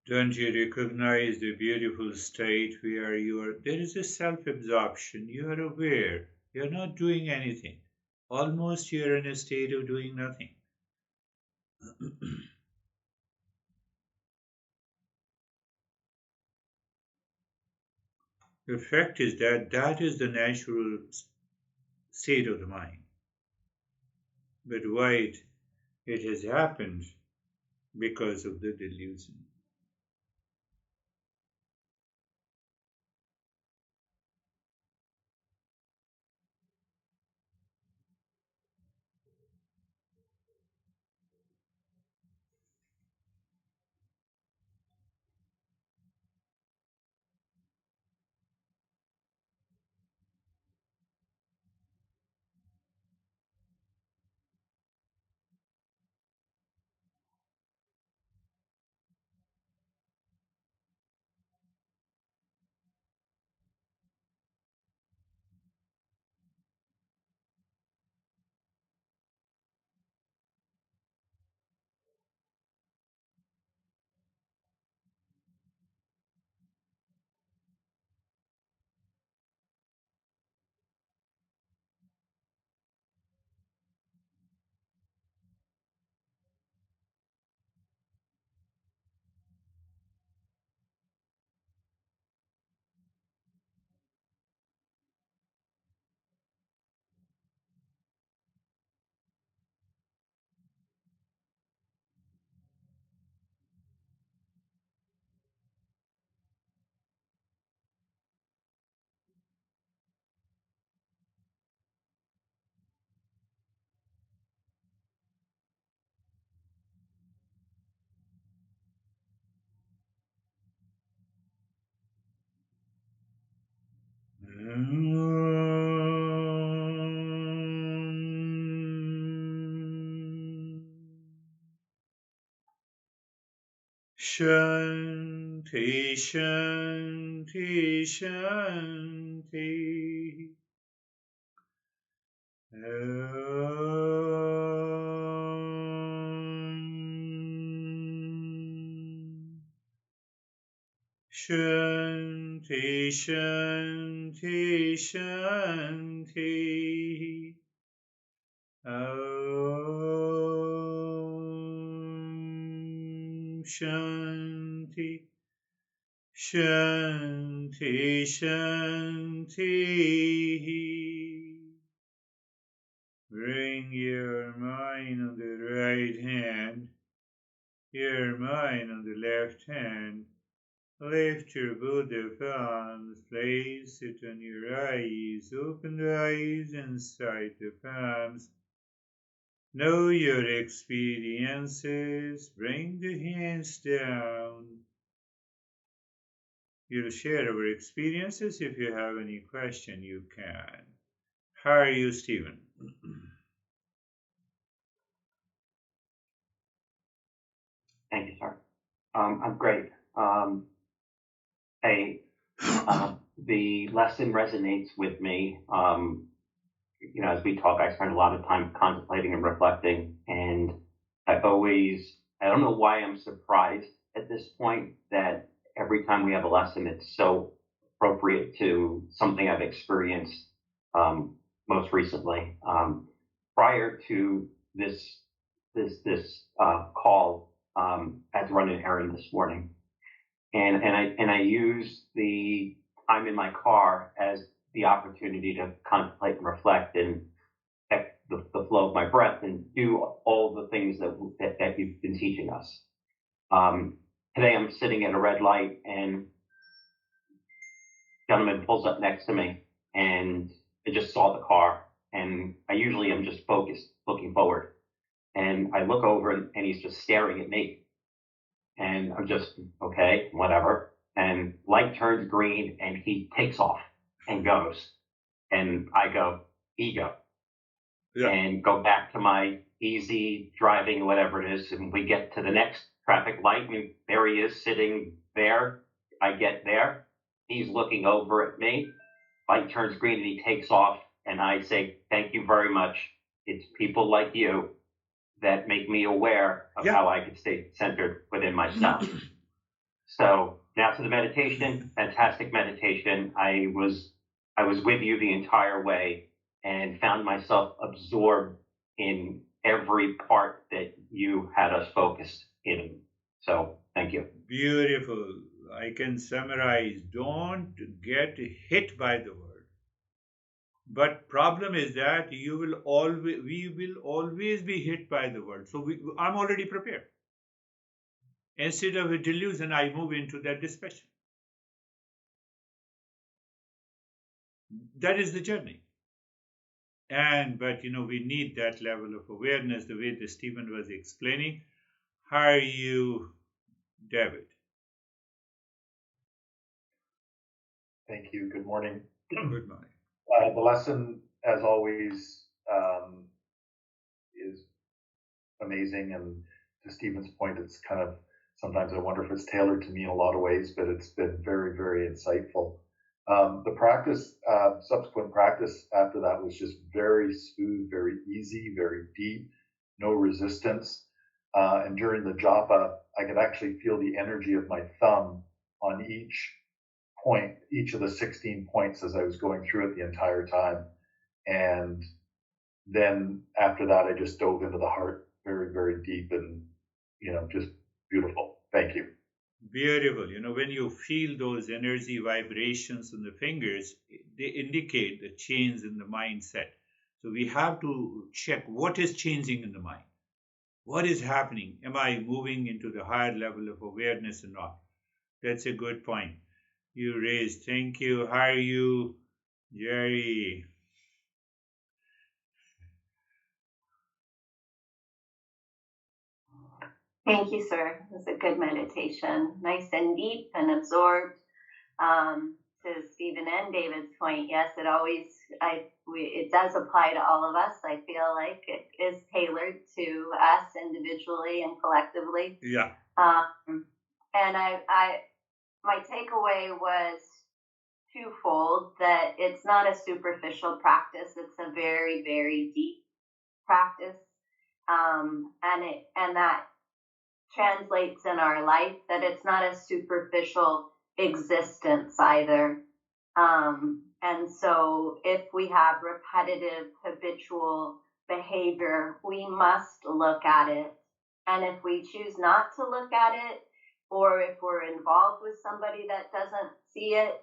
Don't you recognize the beautiful state where there is a self absorption, you are aware, you're not doing anything. Almost you're in a state of doing nothing. The fact is that that is the natural state of the mind. But why it has happened? Because of the delusion. Shanti, Shanti, Shanti. Shanti, Shanti, Shanti. Shanti, Shanti, Shanti. Bring your mind on the right hand, your mind on the left hand, Lift your Buddha palms, place it on your eyes, open the eyes inside the palms. Know your experiences, bring the hands down. We'll share our experiences. If you have any question, you can. How are you, Stephen? Thank you, sir. I'm great. The lesson resonates with me. As we talk, I spend a lot of time contemplating and reflecting, and I don't know why I'm surprised at this point that every time we have a lesson, it's so appropriate to something I've experienced most recently. Prior to this call, I had to run an errand this morning, and I use the time in my car as the opportunity to contemplate and reflect and affect the flow of my breath and do all the things that you've been teaching us. Today I'm sitting at a red light and a gentleman pulls up next to me, and I just saw the car, and I usually am just focused looking forward, and I look over and he's just staring at me. And I'm just, okay, whatever. And light turns green and he takes off and goes. And I go, ego. Yeah. And go back to my easy driving, whatever it is. And we get to the next traffic light and there he is sitting there. I get there. He's looking over at me. Light turns green and he takes off. And I say, thank you very much. It's people like you that make me aware of how I could stay centered within myself. So now to the meditation, fantastic meditation. I was with you the entire way and found myself absorbed in every part that you had us focused in. So thank you. Beautiful. I can summarize. Don't get hit by the word. But problem is that we will always be hit by the word. So I'm already prepared. Instead of a delusion, I move into that dispassion. That is the journey. But we need that level of awareness, the way that Stephen was explaining. How are you, David? Thank you. Good morning. Good morning. The lesson, as always, is amazing. And to Stephen's point, it's kind of, sometimes I wonder if it's tailored to me in a lot of ways, but it's been very, very insightful. The practice, subsequent practice after that was just very smooth, very easy, very deep, no resistance. And during the japa, I could actually feel the energy of my thumb on each point, each of the 16 points as I was going through it the entire time. And then after that, I just dove into the heart very, very deep and, just beautiful. Thank you. Beautiful. When you feel those energy vibrations in the fingers, they indicate the change in the mindset. So we have to check what is changing in the mind. What is happening? Am I moving into the higher level of awareness or not? That's a good point you raised. Thank you. How are you, Jerry? Thank you, sir. It was a good meditation, nice and deep and absorbed. To Stephen and David's point, yes, it does apply to all of us. I feel like it is tailored to us individually and collectively. Yeah. And my takeaway was twofold: that it's not a superficial practice; it's a very, very deep practice, and that translates in our life, that it's not a superficial existence either. And so if we have repetitive, habitual behavior, we must look at it. And if we choose not to look at it, or if we're involved with somebody that doesn't see it,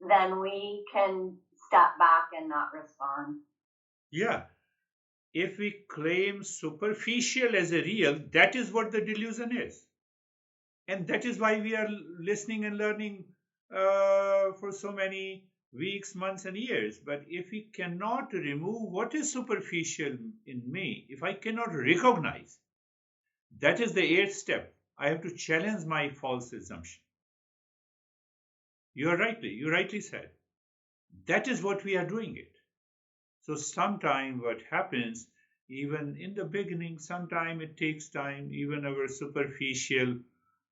then we can step back and not respond. Yeah. If we claim superficial as a real, that is what the delusion is. And that is why we are listening and learning for so many weeks, months, and years. But if we cannot remove what is superficial in me, if I cannot recognize, that is the eighth step. I have to challenge my false assumption. You rightly said. That is what we are doing it. So sometime what happens, even in the beginning, sometime it takes time, even our superficial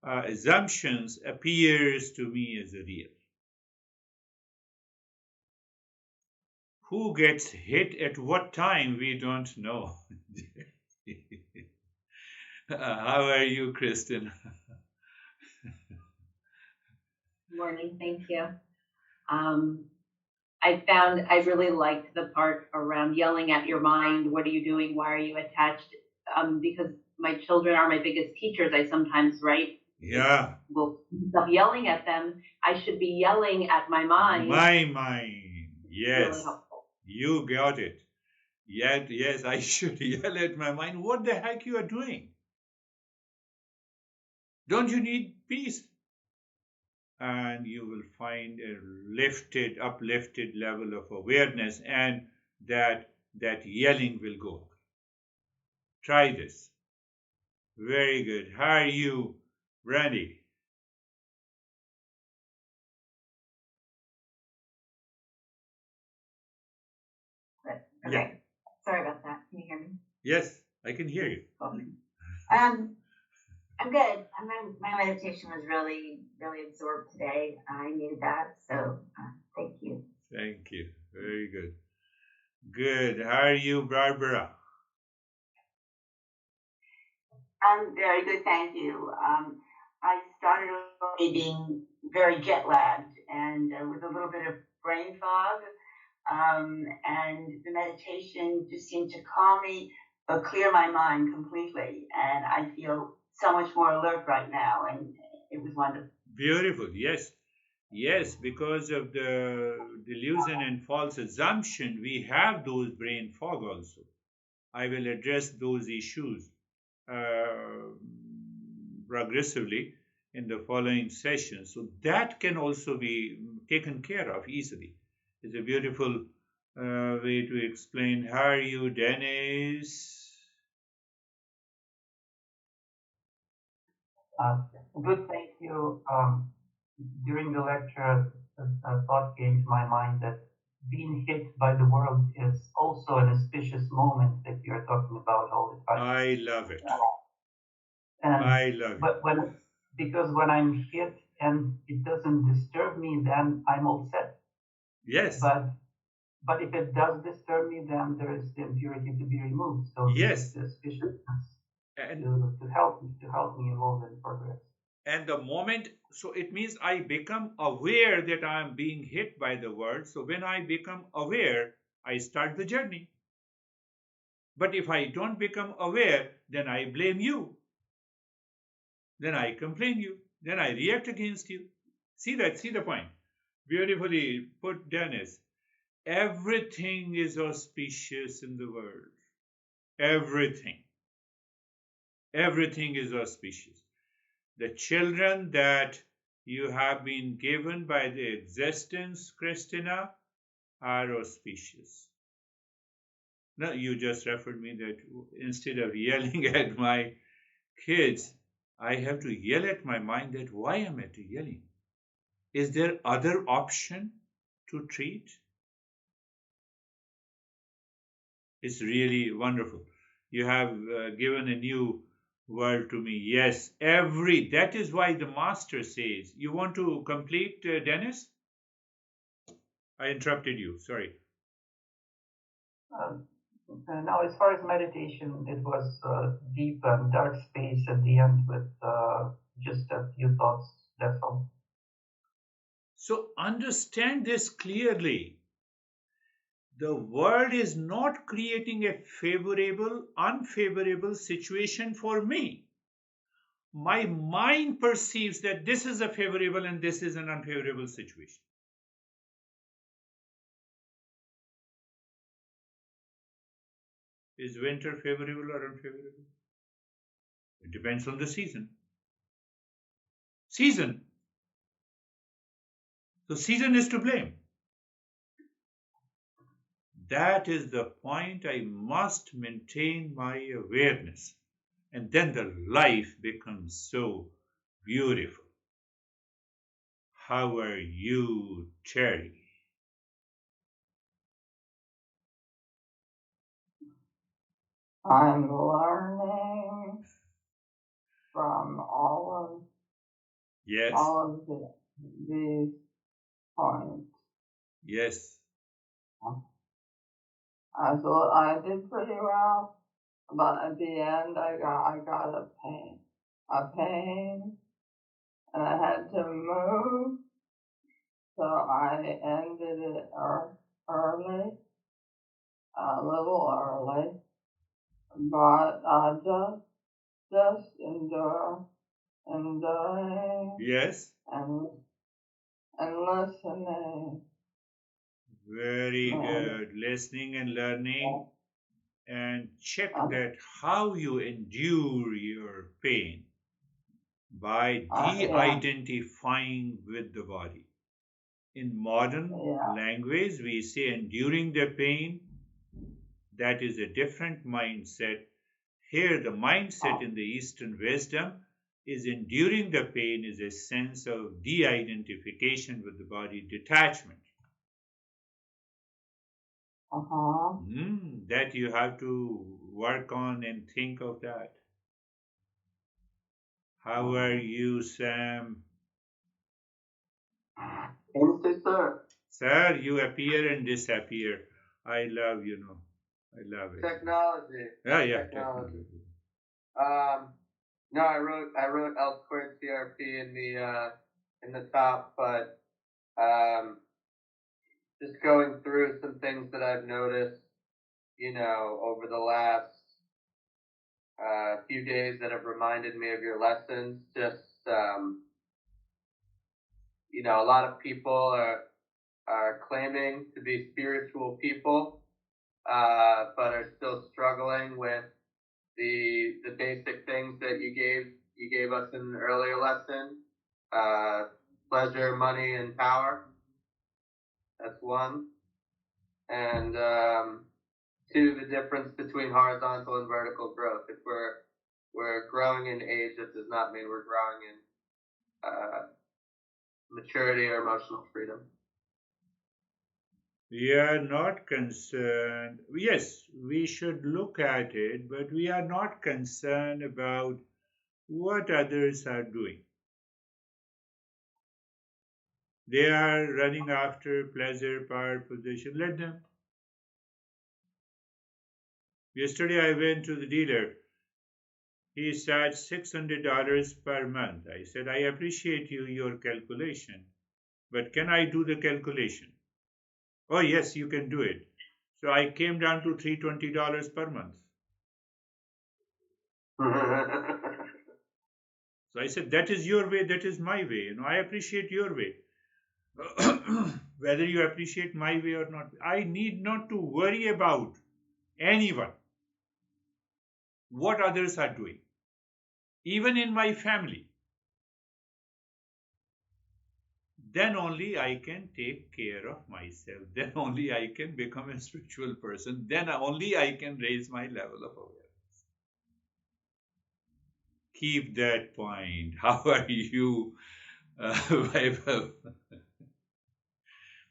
assumptions appears to me as a real. Who gets hit at what time, we don't know. How are you, Kristen? Morning, thank you. I really liked the part around yelling at your mind. What are you doing? Why are you attached? Because my children are my biggest teachers. I sometimes write. Yeah. Well, instead of yelling at them, I should be yelling at my mind. My mind. Yes. Really helpful. You got it. Yes, I should yell at my mind. What the heck you are doing? Don't you need peace? And you will find a uplifted level of awareness, and that yelling will go. Try this. Very good. How are you, Brandy? Okay. Yeah. Sorry about that. Can you hear me? Yes, I can hear you. I'm good. My meditation was really, really absorbed today. I needed that. So thank you. Thank you. Very good. Good. How are you, Barbara? I'm very good, thank you. I started being very jet lagged and with a little bit of brain fog. And the meditation just seemed to calm me, but clear my mind completely. And I feel so much more alert right now, and it was wonderful. Beautiful. Yes. Yes, because of the delusion and false assumption, we have those brain fog also. I will address those issues progressively in the following session. So that can also be taken care of easily. It's a beautiful way to explain. How are you, Dennis? Good, thank you. During the lecture, a thought came to my mind that being hit by the world is also an auspicious moment that you're talking about all the time. I love it. Because when I'm hit and it doesn't disturb me, then I'm all set. Yes. But if it does disturb me, then there is the impurity to be removed. So yes, the auspiciousness to help me evolve and progress. And the moment, so it means I become aware that I am being hit by the world. So when I become aware, I start the journey. But if I don't become aware, then I blame you. Then I complain you. Then I react against you. See the point. Beautifully put, Dennis. Everything is auspicious in the world. Everything. Everything is auspicious. The children that you have been given by the existence, Christina, are auspicious. Now, you just referred me that instead of yelling at my kids, I have to yell at my mind that why am I yelling? Is there other option to treat? It's really wonderful. You have given a new word to me. Yes, that is why the master says. You want to complete, Dennis? I interrupted you. Sorry. Now, as far as meditation, it was deep and dark space at the end with just a few thoughts. That's all. So understand this clearly. The world is not creating a favorable, unfavorable situation for me. My mind perceives that this is a favorable and this is an unfavorable situation. Is winter favorable or unfavorable? It depends on the season. Season. So season is to blame. That is the point. I must maintain my awareness. And then the life becomes so beautiful. How are you, Terry? I'm learning from Yes, all of these points. yes, I thought I did pretty well, but at the end I got a pain, and I had to move, so I ended it early, a little early, but just enjoying yes. and listening. Very And good. Listening and learning. And check uh, that how you endure your pain by yeah, de-identifying with the body. In modern yeah, language, we say enduring the pain. That is a different mindset. Here, the mindset uh, in the Eastern wisdom is enduring the pain is a sense of de identification with the body, detachment. uh-huh. That you have to work on and think of that. How are you, Sam? Namaste, sir. Sir, you appear and disappear. I love, I love it. Technology. Yeah, yeah, Technology. technology. No, I wrote L squared CRP in the top, but just going through some things that I've noticed, over the last few days that have reminded me of your lessons. Just a lot of people are claiming to be spiritual people, but are still struggling with the basic things that you gave us in an earlier lesson. Uh, Pleasure, money, and power. That's one. And two, the difference between horizontal and vertical growth. If we're growing in age, that does not mean we're growing in maturity or emotional freedom. We are not concerned. Yes, we should look at it, but we are not concerned about what others are doing. They are running after pleasure, power, position. Let them. Yesterday I went to the dealer. He said $600 per month. I said, I appreciate your calculation, but can I do the calculation? Oh, yes, you can do it. So I came down to $320 per month. So I said, that is your way, that is my way. I appreciate your way. Whether you appreciate my way or not, I need not to worry about anyone, what others are doing, even in my family. Then only I can take care of myself. Then only I can become a spiritual person. Then only I can raise my level of awareness. Keep that point. How are you, Vaibhav?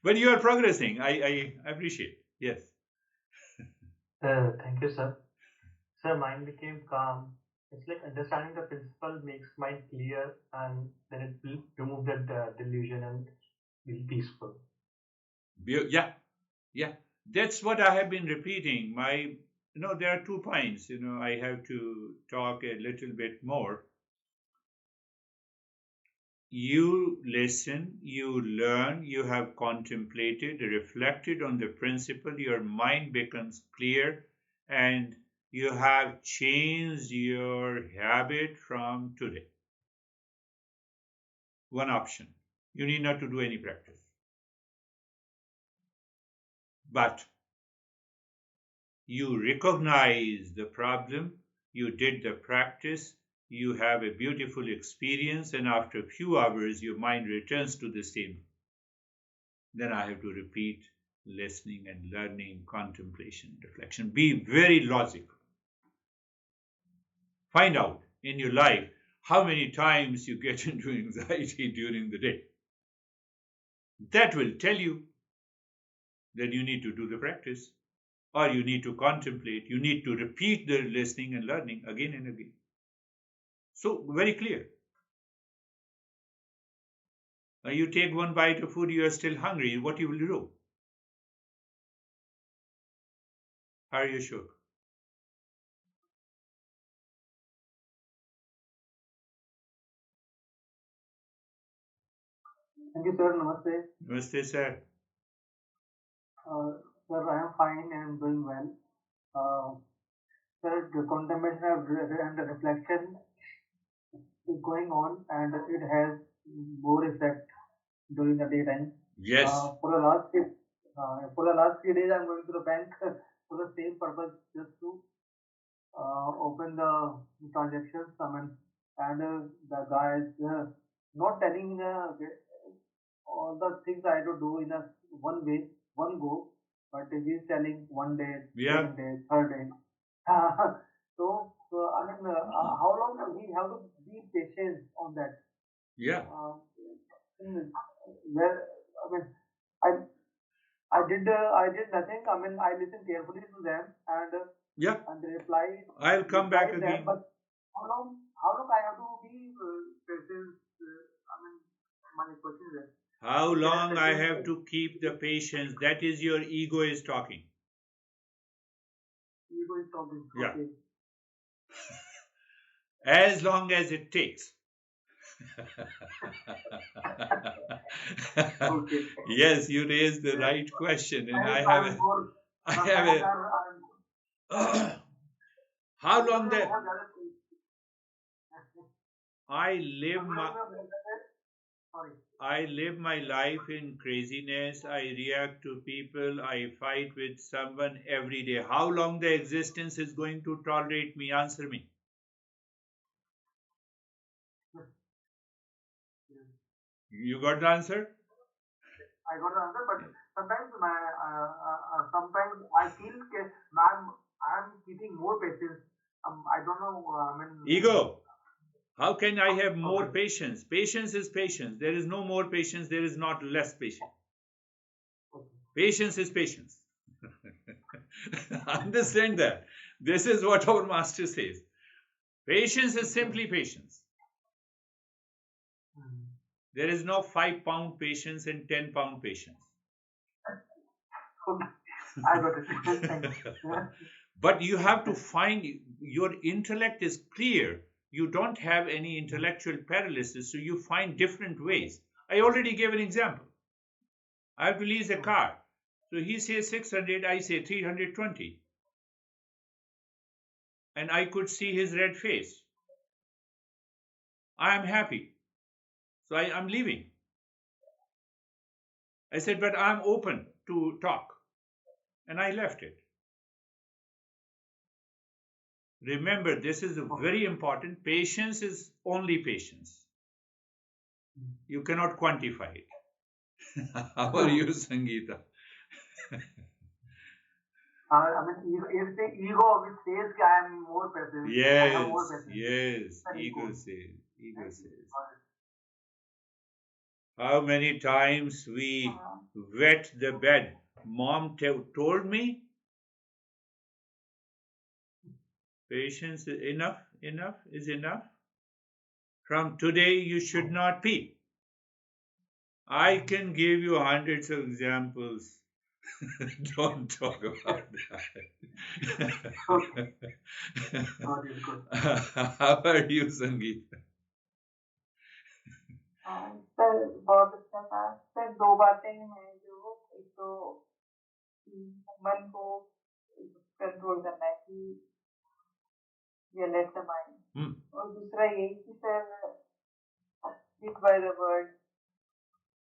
But you are progressing. I appreciate. Yes. Thank you, sir. Sir, mind became calm. It's like understanding the principle makes mind clear, and then it will remove that delusion and be peaceful. Yeah. Yeah. That's what I have been repeating. There are 2 points. I have to talk a little bit more. You listen, you learn, you have contemplated, reflected on the principle, your mind becomes clear, and you have changed your habit from today. One option. You need not to do any practice. But you recognize the problem, you did the practice, you have a beautiful experience, and after a few hours, your mind returns to the same. Then I have to repeat listening and learning, contemplation, reflection. Be very logical. Find out in your life how many times you get into anxiety during the day. That will tell you that you need to do the practice, or you need to contemplate, you need to repeat the listening and learning again and again. So, very clear. You take one bite of food, you are still hungry, what you will do? Are you sure? Thank you, sir. Namaste. Namaste, sir. Sir, I am fine and doing well. Sir, the contemplation and the reflection is going on, and it has more effect during the daytime. Yes. For the last 3 days, I'm going to the bank for the same purpose, just to open the transactions. And the guy is not telling all the things I have to do in a one way, one go, but he's telling one day, Yeah. second day, third day. So how long do we have to be patient on that? Yeah. Where I did nothing. I listened carefully to them, and they replied. I'll come back them, again. But how long I have to be patient? My question is that. How long I have to keep the patience? That is your ego is talking. Ego is talking. Yeah. Okay. As long as it takes. Okay. Yes, you raised the right question, and I have a how long that I live my life in craziness. I react to people. I fight with someone every day. How long the existence is going to tolerate me? Answer me. You got the answer? I got the answer, but sometimes sometimes I feel I'm keeping more patience. I don't know. Ego. How can I have more patience? Patience is patience. There is no more patience. There is not less patience. Patience is patience. Understand that. This is what our master says. Patience is simply patience. There is no 5-pound patience and 10-pound patience. I got it. But you have to find your intellect is clear. You don't have any intellectual paralysis, so you find different ways. I already gave an example. I have to lease a car. So he says 600, I say 320. And I could see his red face. I am happy. So I'm leaving. I said, but I'm open to talk. And I left it. Remember, this is very important. Patience is only patience. You cannot quantify it. How are you, Sangeeta? If the ego which says I am more patient. Yes, ego says. How many times we wet the bed? Mom told me, patience is enough is enough. From today, you should not pee. I can give you hundreds of examples. Don't talk about that. How are you, Sangeeta? Sir बहुत अच्छा था sir. दो बातें हैं जो, एक तो मन को कंट्रोल करना है कि ये लेट द माइंड, और दूसरा यही कि sir speak by the word.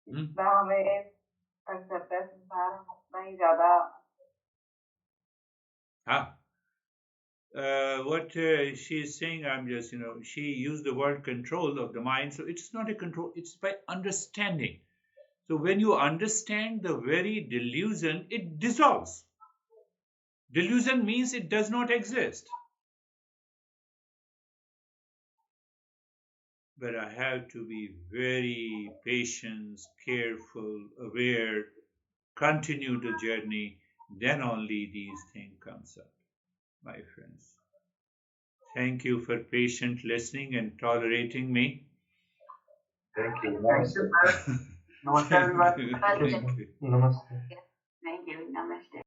जितना हमें तंग करता है संसार, हम उतना ही ज्यादा what she is saying, I'm just, she used the word control of the mind. So it's not a control, it's by understanding. So when you understand the very delusion, it dissolves. Delusion means it does not exist. But I have to be very patient, careful, aware, continue the journey, then only these things comes up, my friends. Thank you for patient listening and tolerating me. Thank you. Thank you, sir. Namaste, everyone. Thank you. Namaste. Thank you. Namaste.